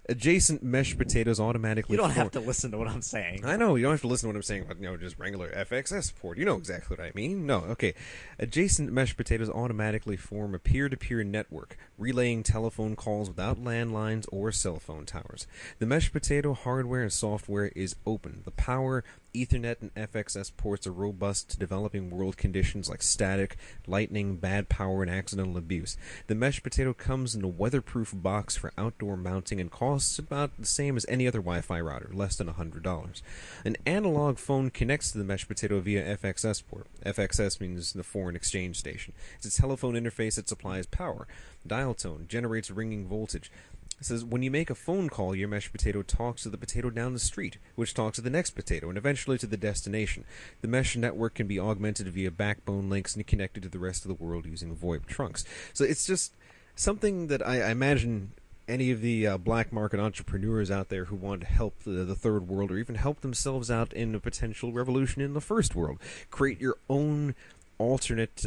Adjacent Mesh Potatoes automatically... You don't have to listen to what I'm saying. I know, you don't have to listen to what I'm saying about, just regular FXS port. You know exactly what I mean. No, okay. Adjacent Mesh Potatoes automatically form a peer-to-peer network, relaying telephone calls without landlines or cell phone towers. The Mesh Potato hardware and software is open. The power, Ethernet, and FXS ports are robust to developing world conditions like static, lightning, bad power, and accidental abuse. The Mesh Potato comes in a weatherproof box for outdoor mounting and costs about the same as any other Wi-Fi router, less than $100. An analog phone connects to the Mesh Potato via FXS port. FXS means the foreign exchange station. It's a telephone interface that supplies power. Dial tone generates ringing voltage. It says, when you make a phone call, your Mesh Potato talks to the potato down the street, which talks to the next potato, and eventually to the destination. The mesh network can be augmented via backbone links and connected to the rest of the world using VoIP trunks. So it's just something that I imagine any of the black market entrepreneurs out there who want to help the third world or even help themselves out in a potential revolution in the first world. Create your own alternate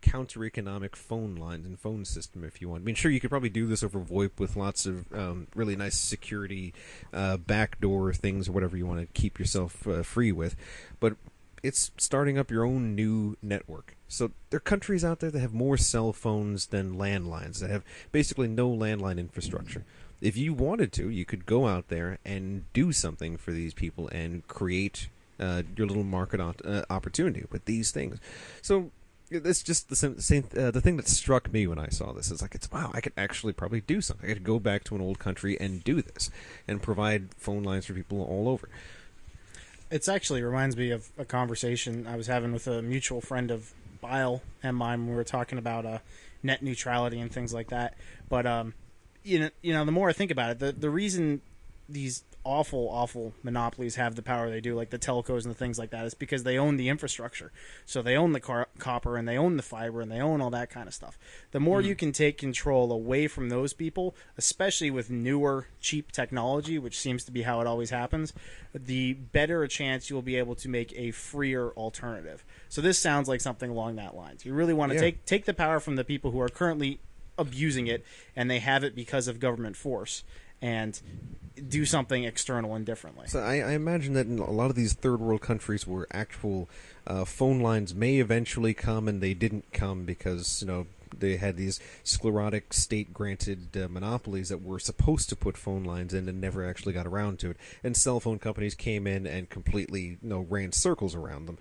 counter-economic phone lines and phone system if you want. I mean, sure, you could probably do this over VoIP with lots of really nice security backdoor things or whatever you want to keep yourself free with, but it's starting up your own new network. So there are countries out there that have more cell phones than landlines, that have basically no landline infrastructure. If you wanted to, you could go out there and do something for these people and create your little market opportunity with these things. So it's just the thing that struck me when I saw this is like, wow, I could actually probably do something. I could go back to an old country and do this and provide phone lines for people all over. It actually reminds me of a conversation I was having with a mutual friend of Bile and mine when we were talking about net neutrality and things like that. But the more I think about it, the reason these awful monopolies have the power they do, like the telcos and the things like that, is because they own the infrastructure. So they own the copper, and they own the fiber, and they own all that kind of stuff. The more you can take control away from those people, especially with newer, cheap technology, which seems to be how it always happens, the better a chance you'll be able to make a freer alternative. So this sounds like something along that lines. You really want to take the power from the people who are currently abusing it, and they have it because of government force, and do something external and differently. So I imagine that in a lot of these third world countries where actual phone lines may eventually come, and they didn't come because they had these sclerotic state-granted monopolies that were supposed to put phone lines in and never actually got around to it. And cell phone companies came in and completely ran circles around them.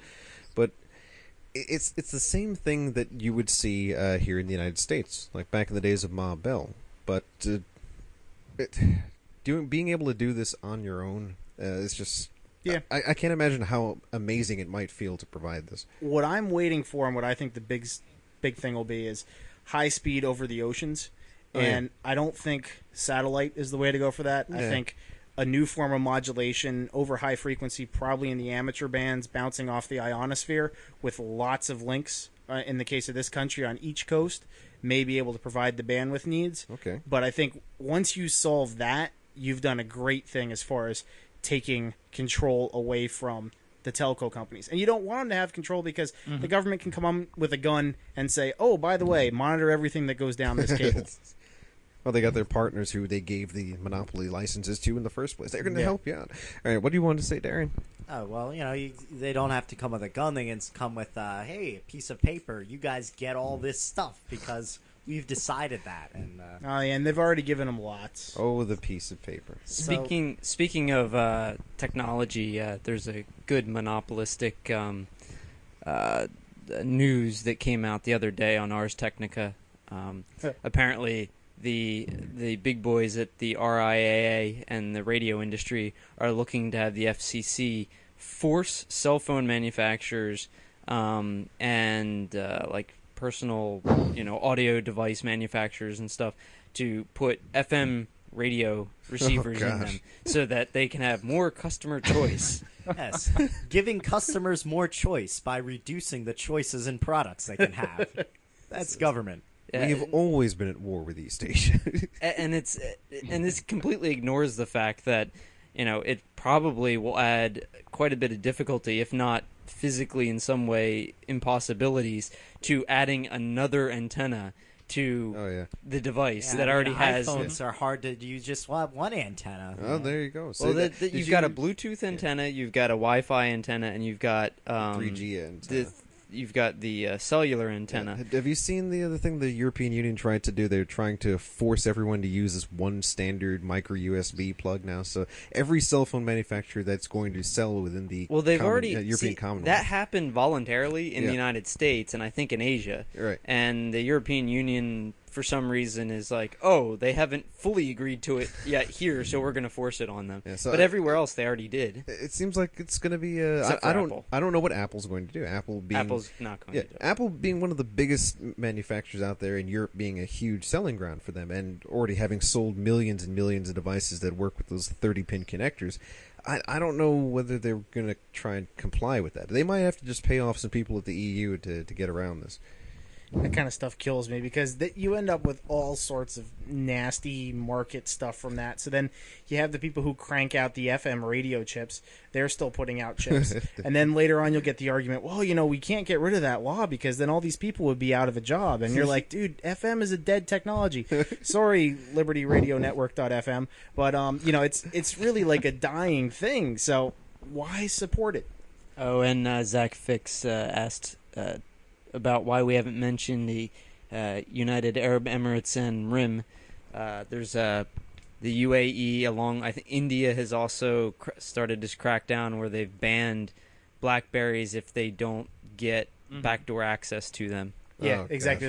But it's the same thing that you would see here in the United States, like back in the days of Ma Bell. But being able to do this on your own is just... Yeah. I can't imagine how amazing it might feel to provide this. What I'm waiting for, and what I think the big thing will be, is high speed over the oceans. And I don't think satellite is the way to go for that. I think a new form of modulation over high frequency, probably in the amateur bands, bouncing off the ionosphere with lots of links, in the case of this country, on each coast, may be able to provide the bandwidth needs. Okay. But I think once you solve that, you've done a great thing as far as taking control away from the telco companies. And you don't want them to have control because the government can come on with a gun and say, oh, by the way, monitor everything that goes down this cable. Well, they got their partners who they gave the monopoly licenses to in the first place. They're going to help you out. All right, what do you want to say, Darren? Oh, well, they don't have to come with a gun. They can come with, hey, a piece of paper. You guys get all this stuff because we've decided that. And and they've already given them lots. Oh, the piece of paper. Speaking of technology, there's a good monopolistic news that came out the other day on Ars Technica. Apparently, the big boys at the RIAA and the radio industry are looking to have the FCC force cell phone manufacturers and like personal, audio device manufacturers and stuff to put FM radio receivers in them so that they can have more customer choice. Yes, giving customers more choice by reducing the choices in products they can have. That's government. We have always been at war with these stations. and this completely ignores the fact that it probably will add quite a bit of difficulty, if not physically in some way impossibilities, to adding another antenna to the device that already has. iPhones are hard to use. Just have one antenna. Oh, there you go. So you've got a Bluetooth antenna, you've got a Wi-Fi antenna, and you've got 3G antenna. You've got the cellular antenna. Yeah. Have you seen the other thing the European Union tried to do? They're trying to force everyone to use this one standard micro USB plug now. So every cell phone manufacturer that's going to sell within the European Commonwealth. That happened voluntarily in the United States and I think in Asia. Right. And the European Union, for some reason, is like, oh, they haven't fully agreed to it yet here, so we're going to force it on them. Yeah, so but everywhere else, they already did. It seems like it's going to be. I don't know what Apple's going to do. Apple's not going to do it. Apple being one of the biggest manufacturers out there, and Europe being a huge selling ground for them, and already having sold millions and millions of devices that work with those 30-pin connectors. I don't know whether they're going to try and comply with that. They might have to just pay off some people at the EU to get around this. That kind of stuff kills me because you end up with all sorts of nasty market stuff from that. So then you have the people who crank out the FM radio chips. They're still putting out chips. And then later on you'll get the argument, well, we can't get rid of that law because then all these people would be out of a job. And you're like, dude, FM is a dead technology. Sorry, LibertyRadioNetwork.fm. But, it's really like a dying thing. So why support it? Oh, and Zach Fix asked... about why we haven't mentioned the United Arab Emirates and RIM. There's the UAE along. I think India has also started this crackdown where they've banned BlackBerries if they don't get backdoor access to them. Yeah, exactly.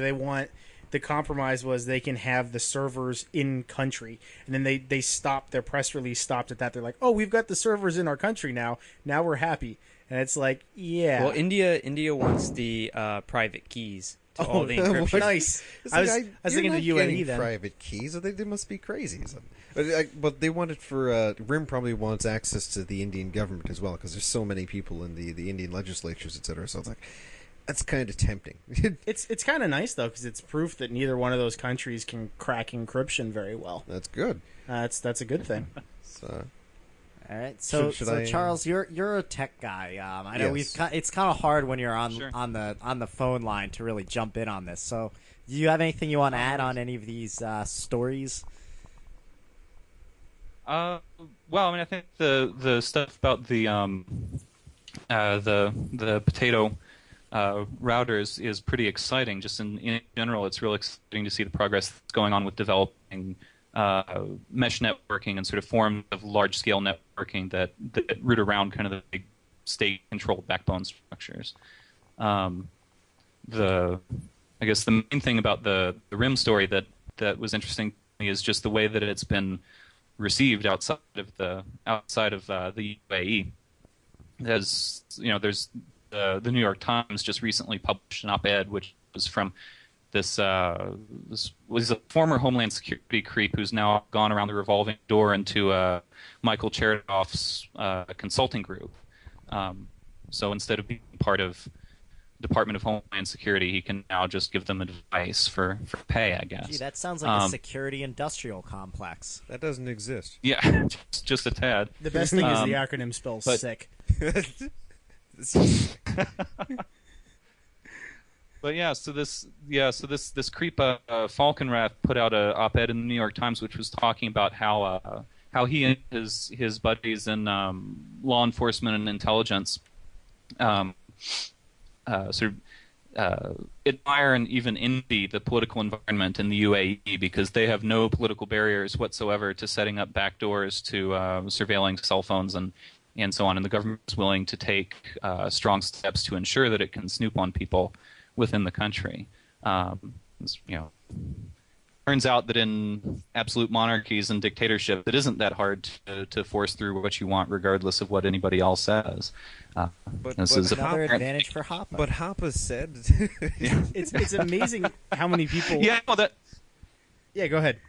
the compromise was they can have the servers in country, and then they stopped their press release stopped at that. They're like, oh, we've got the servers in our country now we're happy. And it's like, yeah. Well, India wants the private keys to all the encryption. Nice. It's I was like, thinking you're the not UAE getting then. private keys. They must be crazy. But they want it for RIM probably wants access to the Indian government as well, because there's so many people in the Indian legislatures, etc. So it's like, that's kind of tempting. It's kind of nice though, because it's proof that neither one of those countries can crack encryption very well. That's good. That's a good thing. So, All right, so Should I- Charles, you're a tech guy. I know Yes. it's kind of hard when you're on Sure. on the phone line to really jump in on this. So, do you have anything you want to add on any of these stories? Well, I mean, I think the stuff about the potato routers is pretty exciting. Just in general, it's really exciting to see the progress that's going on with developing mesh networking and sort of forms of large-scale networking that root around kind of the big state-controlled backbone structures. I guess the main thing about the RIM story that was interesting to me is just the way that it's been received outside of the UAE. There's the New York Times just recently published an op-ed which was from this was a former Homeland Security creep who's now gone around the revolving door into Michael Chertoff's consulting group. So instead of being part of Department of Homeland Security, he can now just give them advice for pay, I guess. Gee, that sounds like a security industrial complex. that doesn't exist. Yeah, just a tad. The best thing is the acronym spells but- sick. But so this creep Falkenrath put out a op-ed in the New York Times, which was talking about how he and his buddies in law enforcement and intelligence admire and even envy the political environment in the UAE because they have no political barriers whatsoever to setting up backdoors to surveilling cell phones and so on, and the government is willing to take strong steps to ensure that it can snoop on people within the country. Turns out that in absolute monarchies and dictatorship, it isn't that hard to force through what you want, regardless of what anybody else says. This is Another a advantage for Hoppe. But Hoppe said, It's amazing how many people. yeah. No, that. Yeah, go ahead.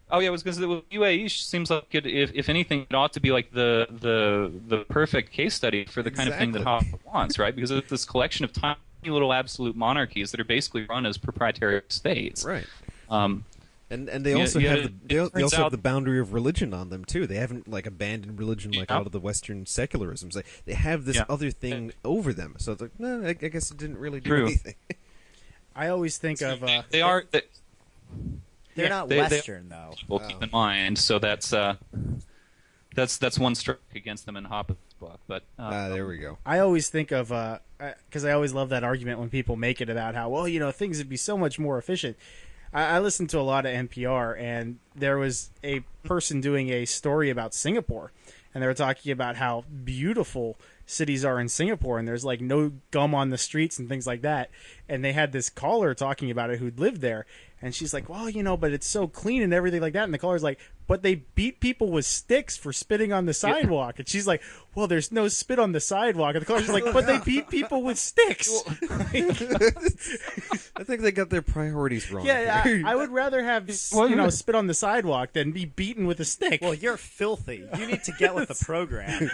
Oh yeah, I was going to say UAE seems like if anything, it ought to be like the perfect case study for the kind of thing that Hoppe wants, right? Because it's this collection of tiny little absolute monarchies that are basically run as proprietary states. right. Um, And they also have it they turns also have out- the boundary of religion on them too. They haven't abandoned religion like Yeah. all of the Western secularisms. They have this Yeah. other thing over them. So it's like, no, I guess it didn't really do True. anything. I always think of. they are. They're not they- Western though. We'll keep in mind. So that's one stroke against them in Hoppe's book. But There we go. I always think of because I always love that argument when people make it about how things would be so much more efficient. I listen to a lot of NPR, and there was a person doing a story about Singapore, and they were talking about how beautiful cities are in Singapore, and there's like no gum on the streets and things like that. And they had this caller talking about it who'd lived there, and she's like, well, but it's so clean and everything like that. And the caller's like, but they beat people with sticks for spitting on the sidewalk. And she's like, well, there's no spit on the sidewalk. And the caller's like, but they beat people with sticks. I think they got their priorities wrong. Yeah, here. I would rather have spit on the sidewalk than be beaten with a stick. Well, you're filthy. You need to get with the program.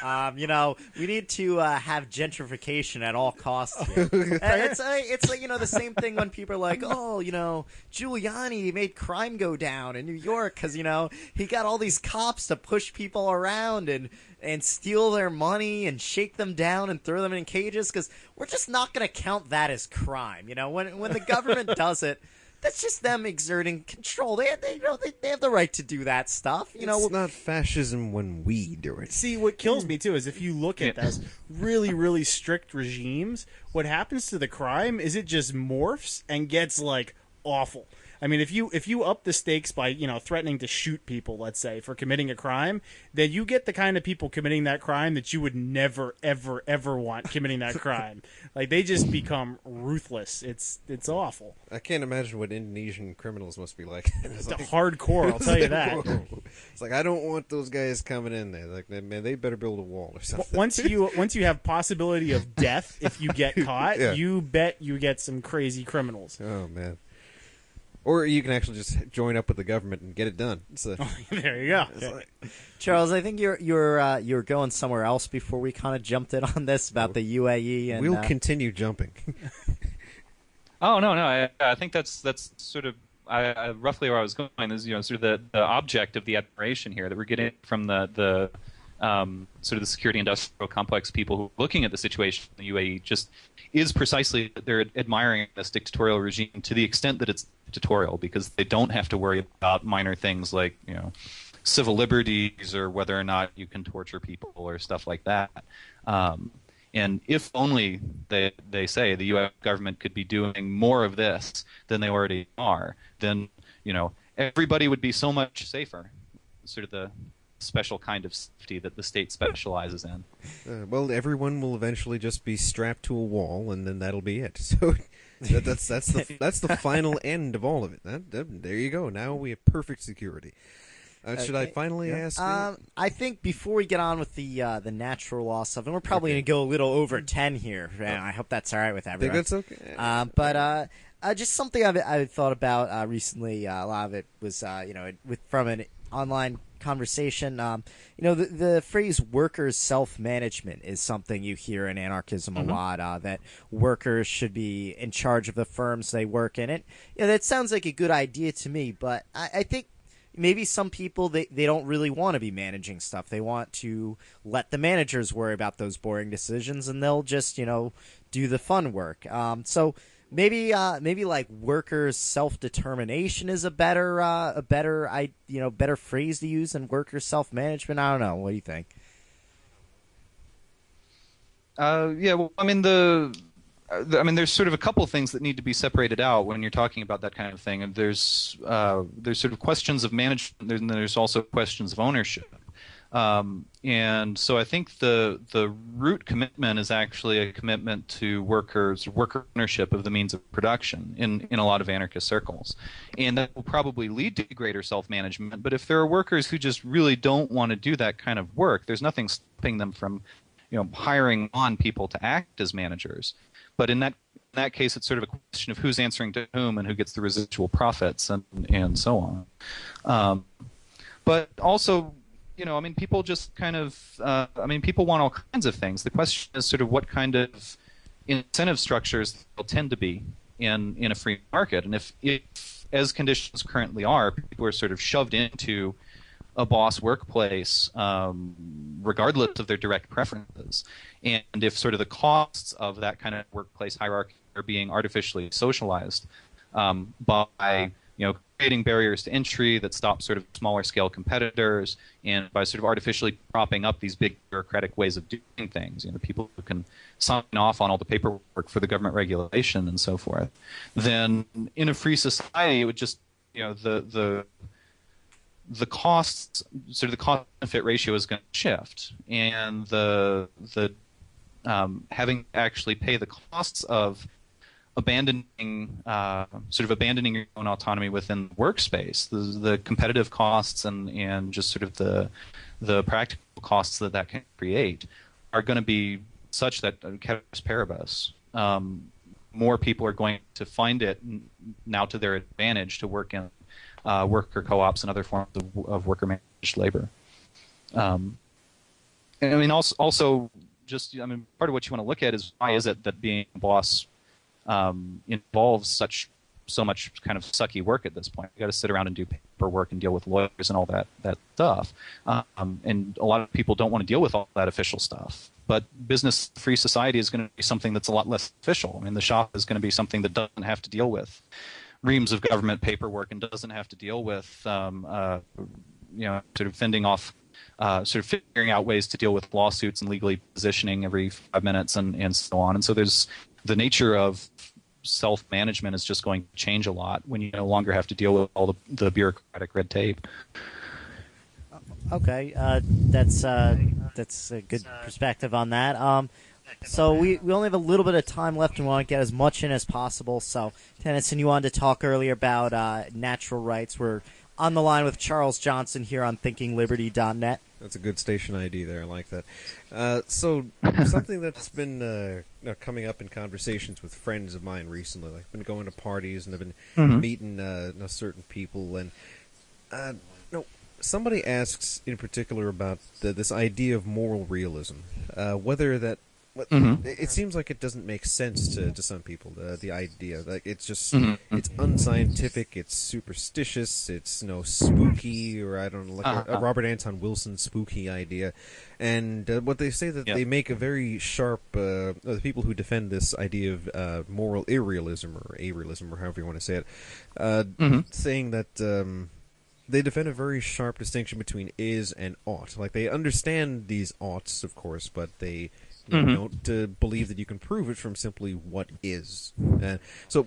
We need to have gentrification at all costs here. It's like the same thing when people are like, oh, Giuliani made crime go down in New York because he got all these cops to push people around and steal their money and shake them down and throw them in cages because we're just not going to count that as crime. When the government does it, that's just them exerting control. They have the right to do that stuff. It's not fascism when we do it. See, what kills me too is if you look at those really, really strict regimes, what happens to the crime is it just morphs and gets like awful. I mean, if you up the stakes by threatening to shoot people, let's say, for committing a crime, then you get the kind of people committing that crime that you would never ever ever want committing that crime. Like, they just become ruthless. It's awful. I can't imagine what Indonesian criminals must be like. It's hardcore, I'll tell you that. It's like, I don't want those guys coming in there. Like, man, they better build a wall or something. Once you have possibility of death if you get caught, Yeah. you bet you get some crazy criminals. Oh man. Or you can actually just join up with the government and get it done. So, There you go. Charles, I think you're going somewhere else before we kind of jumped in on this about the UAE. And we'll continue jumping. Oh no, I think that's sort of I roughly where I was going is sort of the object of the admiration here that we're getting from the sort of the security industrial complex people who are looking at the situation in the UAE just is precisely that they're admiring this dictatorial regime to the extent that it's dictatorial, because they don't have to worry about minor things like civil liberties or whether or not you can torture people or stuff like that. And if only they say the U.S. government could be doing more of this than they already are, then everybody would be so much safer. Sort of the special kind of safety that the state specializes in. Well, everyone will eventually just be strapped to a wall, and then that'll be it. So that's the final end of all of it. There you go. Now we have perfect security. Should I finally ask? I think before we get on with the natural law stuff, and we're probably going to go a little over 10 here. I hope that's all right with I everyone. think that's okay. But just something I've thought about recently. A lot of it was from an online conversation. The phrase workers' self-management is something you hear in anarchism a lot, that workers should be in charge of the firms they work in. And that sounds like a good idea to me, but I think maybe some people, they don't really want to be managing stuff. They want to let the managers worry about those boring decisions, and they'll just do the fun work. So maybe like workers' self-determination is a better phrase to use than workers' self-management. I don't know. What do you think? Yeah, well, I mean, there's sort of a couple things that need to be separated out when you're talking about that kind of thing. And there's sort of questions of management, and there's also questions of ownership. And so I think the root commitment is actually a commitment to worker ownership of the means of production in a lot of anarchist circles. And that will probably lead to greater self-management. But if there are workers who just really don't want to do that kind of work, there's nothing stopping them from hiring on people to act as managers. But in that case, it's sort of a question of who's answering to whom and who gets the residual profits and so on. But also, people just kind of, people want all kinds of things. The question is sort of what kind of incentive structures they'll tend to be in a free market. And if as conditions currently are, people are sort of shoved into a boss workplace regardless of their direct preferences. And if sort of the costs of that kind of workplace hierarchy are being artificially socialized by creating barriers to entry that stop sort of smaller scale competitors, and by sort of artificially propping up these big bureaucratic ways of doing things, people who can sign off on all the paperwork for the government regulation and so forth, then in a free society it would just the costs, sort of the cost benefit ratio is going to shift, and the having to actually pay the costs of abandoning your own autonomy within the workspace, the competitive costs and just sort of the practical costs that can create are going to be such that ceteris paribus, more people are going to find it now to their advantage to work in worker co-ops and other forms of worker managed labor. And I mean, also just part of what you want to look at is why is it that being a boss involves so much kind of sucky work at this point. You got to sit around and do paperwork and deal with lawyers and all that stuff. And a lot of people don't want to deal with all that official stuff. But business free society is going to be something that's a lot less official. I mean, the shop is going to be something that doesn't have to deal with reams of government paperwork and doesn't have to deal with sort of fending off, sort of figuring out ways to deal with lawsuits and legally positioning every 5 minutes and so on. And so there's the nature of self-management is just going to change a lot when you no longer have to deal with all the bureaucratic red tape. Okay, that's a good perspective on that. So we only have a little bit of time left and want to get as much in as possible. So, Tennyson, you wanted to talk earlier about natural rights. We're on the line with Charles Johnson here on ThinkingLiberty.net. That's a good station ID there. I like that. So something that's been coming up in conversations with friends of mine recently. Like, I've been going to parties and I've been meeting certain people, and somebody asks in particular about this idea of moral realism. Whether that it seems like it doesn't make sense to some people. The idea, like, it's just it's unscientific, it's superstitious, it's spooky, or I don't know, like a Robert Anton Wilson spooky idea. And what they say that they make a very sharp the people who defend this idea of moral irrealism or arealism or however you want to say it, saying that. They defend a very sharp distinction between is and ought. Like, they understand these oughts, of course, but they don't believe that you can prove it from simply what is. So,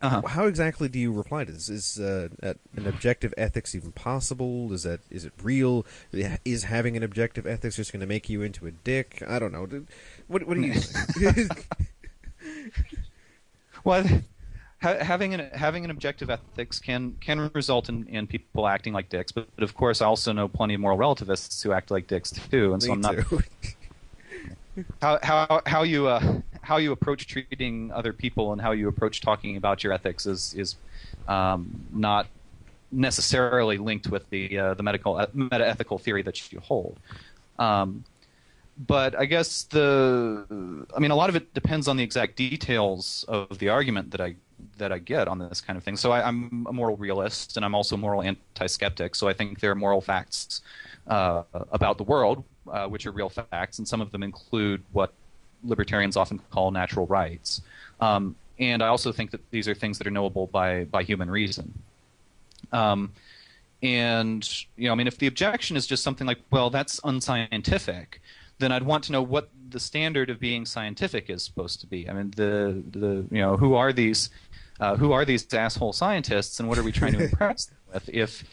how exactly do you reply to this? Is an objective ethics even possible? Is it real? Is having an objective ethics just going to make you into a dick? I don't know. What do you think? Well, having an objective ethics can result in people acting like dicks, but of course I also know plenty of moral relativists who act like dicks too, and so I'm not. How you approach treating other people and how you approach talking about your ethics is not necessarily linked with the meta-ethical theory that you hold. But I guess a lot of it depends on the exact details of the argument that I get on this kind of thing. So I'm a moral realist, and I'm also a moral anti-skeptic. So I think there are moral facts about the world, which are real facts, and some of them include what libertarians often call natural rights. And I also think that these are things that are knowable by human reason. And if the objection is just something like, well, that's unscientific, then I'd want to know what the standard of being scientific is supposed to be. I mean, who are these asshole scientists, and what are we trying to impress them with? If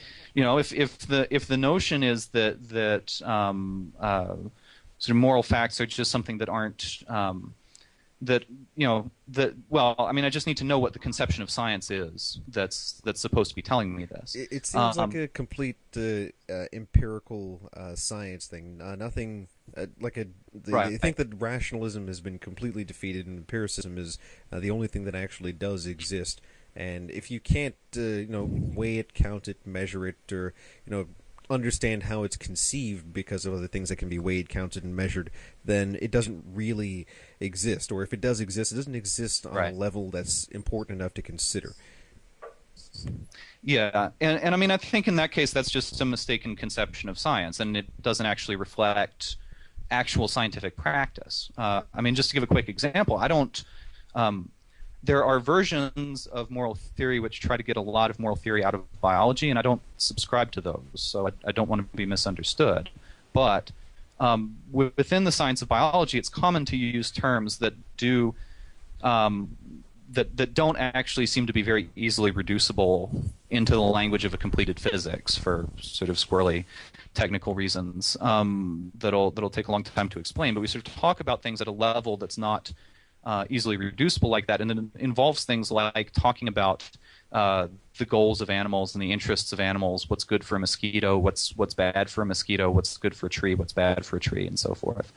the notion is that sort of moral facts are just something that aren't I just need to know what the conception of science is that's supposed to be telling me this. It seems like a complete empirical science thing. Nothing I think that rationalism has been completely defeated, and empiricism is the only thing that actually does exist. And if you can't, weigh it, count it, measure it, or understand how it's conceived because of other things that can be weighed, counted, and measured, then it doesn't really exist. Or if it does exist, it doesn't exist on a level that's important enough to consider. Yeah, and I think in that case that's just a mistaken conception of science, and it doesn't actually reflect actual scientific practice. Just to give a quick example, there are versions of moral theory which try to get a lot of moral theory out of biology, and I don't subscribe to those, so I don't want to be misunderstood. But within the science of biology, it's common to use terms that do that don't actually seem to be very easily reducible into the language of a completed physics for sort of squirrely technical reasons that'll take a long time to explain. But we sort of talk about things at a level that's not easily reducible like that, and it involves things like talking about the goals of animals and the interests of animals, what's good for a mosquito, what's bad for a mosquito, what's good for a tree, what's bad for a tree, and so forth.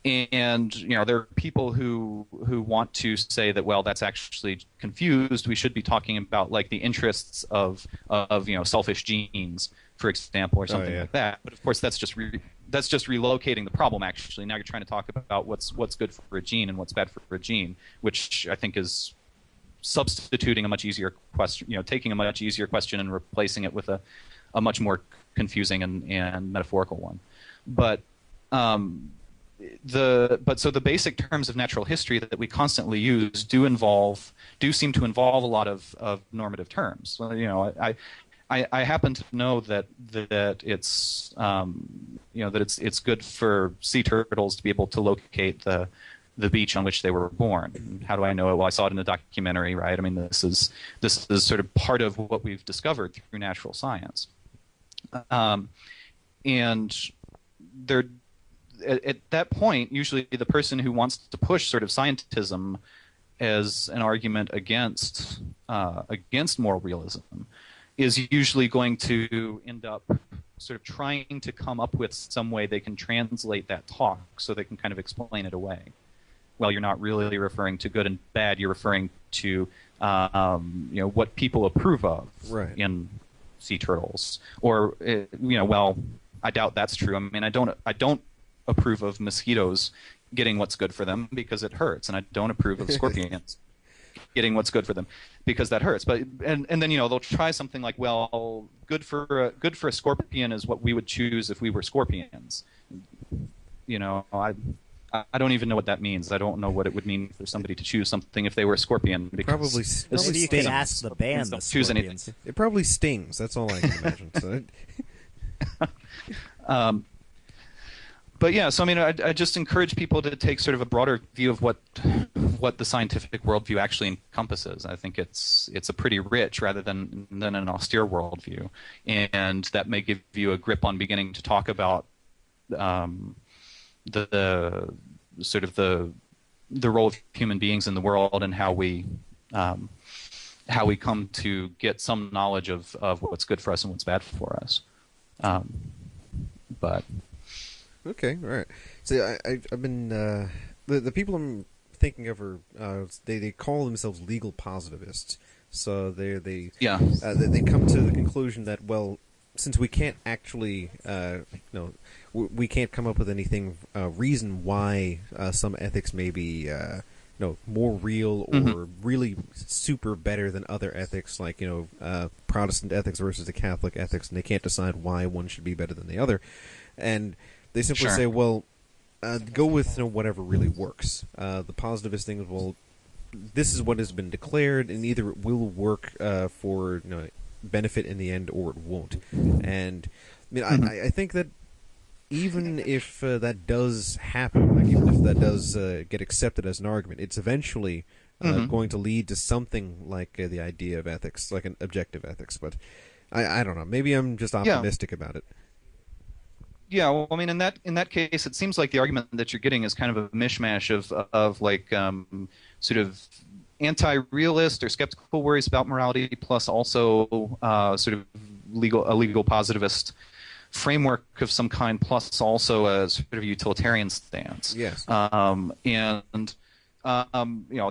And there are people who want to say that, well, that's actually confused. We should be talking about like the interests of selfish genes, for example, or something like that. But of course, that's just relocating the problem. Actually, now you're trying to talk about what's good for a gene and what's bad for a gene, which I think is substituting a much easier question. Taking a much easier question and replacing it with a much more confusing and metaphorical one. But so the basic terms of natural history that we constantly use do seem to involve a lot of normative terms. I happen to know that it's it's good for sea turtles to be able to locate the the beach on which they were born. How do I know it? Well, I saw it in the documentary, right? I mean, this is sort of part of what we've discovered through natural science. And there, at that point, usually the person who wants to push sort of scientism as an argument against moral realism is usually going to end up sort of trying to come up with some way they can translate that talk so they can kind of explain it away. Well, you're not really referring to good and bad. You're referring to what people approve of in sea turtles, or well, I doubt that's true. I mean, I don't approve of mosquitoes getting what's good for them because it hurts, and I don't approve of scorpions getting what's good for them because that hurts. But and then they'll try something like, well, good for a scorpion is what we would choose if we were scorpions. I don't even know what that means. I don't know what it would mean for somebody to choose something if they were a scorpion. Probably maybe you could ask the band. Don't choose anything. It probably stings. That's all I can imagine. So but yeah, so I mean, I just encourage people to take sort of a broader view of what the scientific worldview actually encompasses. I think it's a pretty rich rather than an austere worldview, and that may give you a grip on beginning to talk about the sort of the role of human beings in the world and how we come to get some knowledge of what's good for us and what's bad for us. But okay, all right. So I've been the people I'm thinking of are they call themselves legal positivists. So they come to the conclusion that, well, since we can't actually we can't come up with anything reason why some ethics may be more real or really super better than other ethics, like Protestant ethics versus the Catholic ethics, and they can't decide why one should be better than the other, and they simply say, well, go with whatever really works. The positivist thing is, well, this is what has been declared, and either it will work for benefit in the end or it won't. And I mean, I think that even if that does happen, like even if that does get accepted as an argument, it's eventually going to lead to something like the idea of ethics, like an objective ethics. But I don't know. Maybe I'm just optimistic about it. Yeah, well, I mean, in that case, it seems like the argument that you're getting is kind of a mishmash of like sort of anti-realist or skeptical worries about morality, plus also sort of a legal positivist framework of some kind, plus also a sort of utilitarian stance. Yes.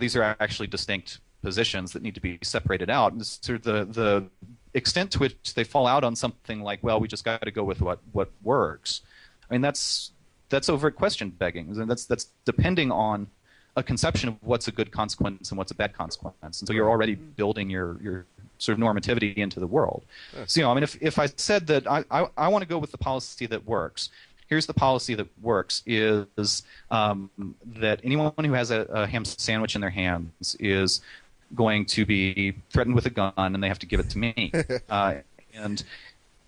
These are actually distinct positions that need to be separated out. And sort of the extent to which they fall out on something like, well, we just got to go with what works. I mean, that's overt question begging, and that's depending on a conception of what's a good consequence and what's a bad consequence. And so you're already building your sort of normativity into the world. So, I mean, if I said that I want to go with the policy that works, here's the policy that works is that anyone who has a ham sandwich in their hands is going to be threatened with a gun and they have to give it to me. And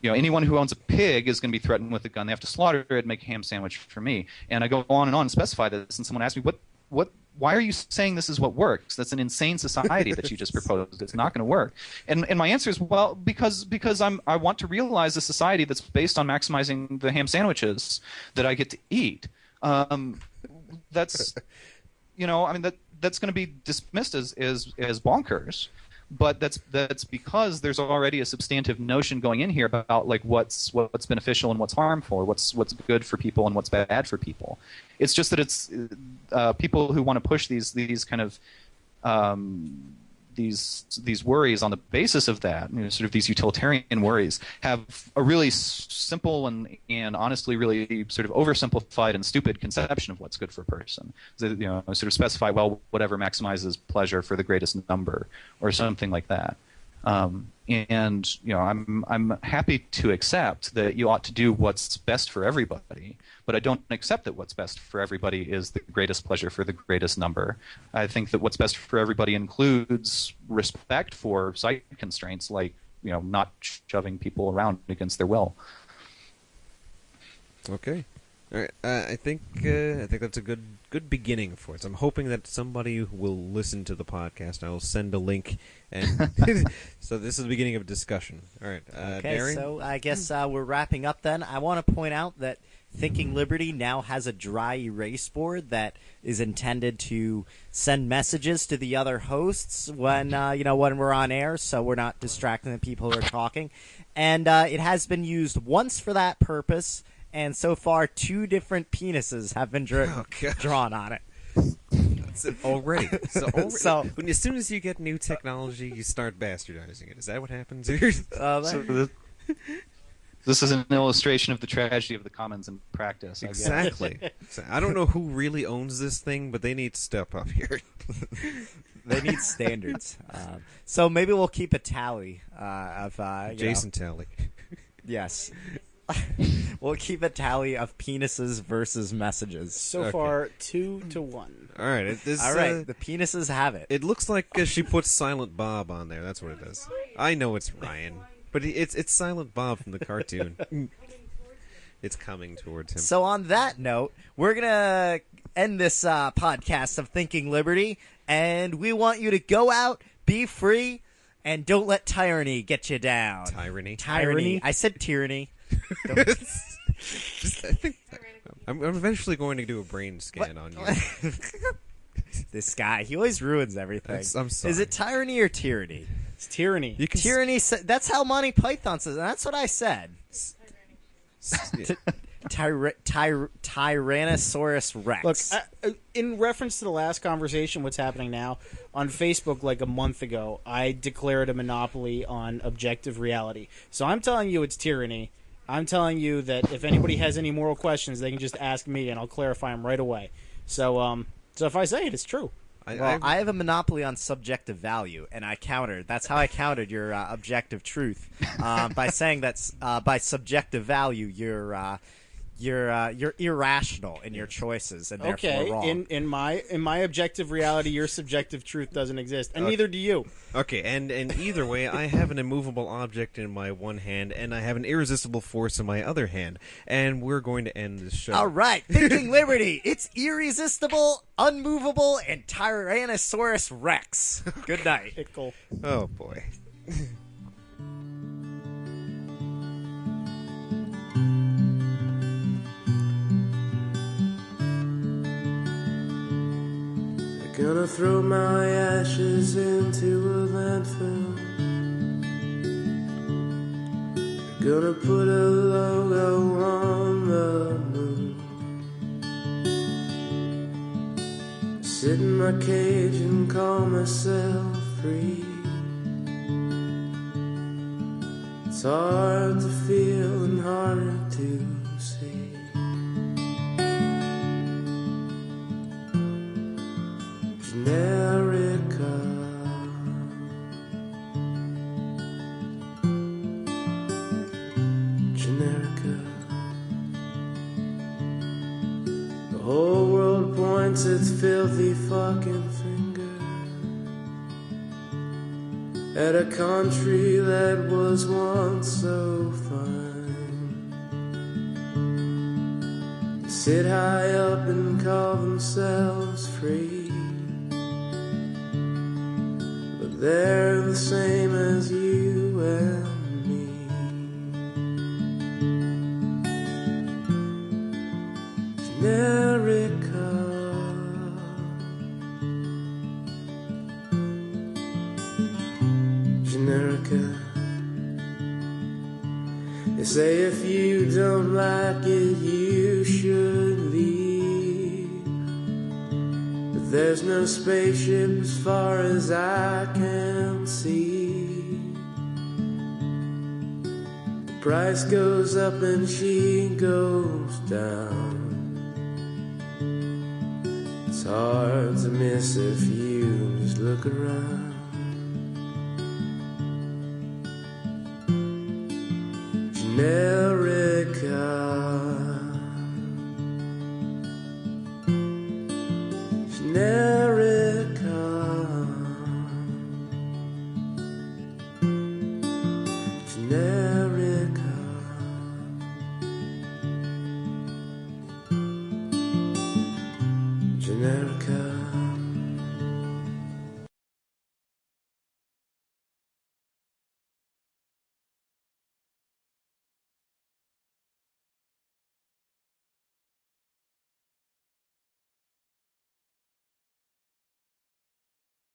anyone who owns a pig is going to be threatened with a gun. They have to slaughter it and make a ham sandwich for me. And I go on and specify this, and someone asks me, why are you saying this is what works? That's an insane society that you just proposed. It's not going to work. And my answer is, well, because I want to realize a society that's based on maximizing the ham sandwiches that I get to eat. That's that's going to be dismissed as bonkers. But that's because there's already a substantive notion going in here about like what's beneficial and what's harmful, what's good for people and what's bad for people. It's just that it's people who want to push these kind of these worries on the basis of that, sort of these utilitarian worries, have a really simple and honestly really sort of oversimplified and stupid conception of what's good for a person. Sort of specify, well, whatever maximizes pleasure for the greatest number, or something like that. And I'm happy to accept that you ought to do what's best for everybody, but I don't accept that what's best for everybody is the greatest pleasure for the greatest number. I think that what's best for everybody includes respect for site constraints, like not shoving people around against their will. Okay. All right, I think that's a good beginning for it. So I'm hoping that somebody will listen to the podcast. I will send a link, and so this is the beginning of a discussion. All right, Okay, Darren? so I guess we're wrapping up then. I want to point out that Thinking Liberty now has a dry erase board that is intended to send messages to the other hosts when when we're on air, so we're not distracting the people who are talking. And it has been used once for that purpose, and so far 2 different penises have been drawn on it. Already. So- as soon as you get new technology, you start bastardizing it. Is that what happens? This is an illustration of the tragedy of the commons in practice. I guess. Exactly. So I don't know who really owns this thing, but they need to step up here. They need standards. So maybe we'll keep a tally of Jason Talley. Yes. We'll keep a tally of penises versus messages. So Okay. far, 2-1. All right. All right, the penises have it. It looks like she put Silent Bob on there. That's what it is. I know it's Ryan, but it's Silent Bob from the cartoon. It's coming towards him. So on that note, we're going to end this podcast of Thinking Liberty, and we want you to go out, be free, and don't let tyranny get you down. Tyranny. I said tyranny. Just, I think I'm eventually going to do a brain scan on you. This guy, he always ruins everything. I'm sorry. Is it tyranny or tyranny? It's tyranny. You can Tyranny, that's how Monty Python says, and that's what I said. Tyrannosaurus Rex. Look, in reference to the last conversation, what's happening now, on Facebook like a month ago, I declared a monopoly on objective reality. So I'm telling you it's tyranny. I'm telling you that if anybody has any moral questions, they can just ask me, and I'll clarify them right away. So if I say it, it's true. I have a monopoly on subjective value, and I countered. That's how I countered your objective truth by saying that by subjective value, you're irrational in your choices, and therefore wrong. In my objective reality, your subjective truth doesn't exist, and neither do you. Okay, and either way, I have an immovable object in my one hand, and I have an irresistible force in my other hand, and we're going to end this show. All right, Thinking Liberty. It's irresistible, unmovable, and Tyrannosaurus Rex. Good night. Pickle. Oh boy. Gonna throw my ashes into a landfill. Gonna put a logo on the moon. Sit in my cage and call myself free. It's hard to feel and harder to see. Generica. Generica. The whole world points its filthy fucking finger at a country that was once so fine. Sit high up and call themselves free. They're the same as you and me. Generica. Generica. They say if you don't like it, you should leave. There's no spaceship as far as I can see. The price goes up and she goes down. It's hard to miss if you just look around. Janelle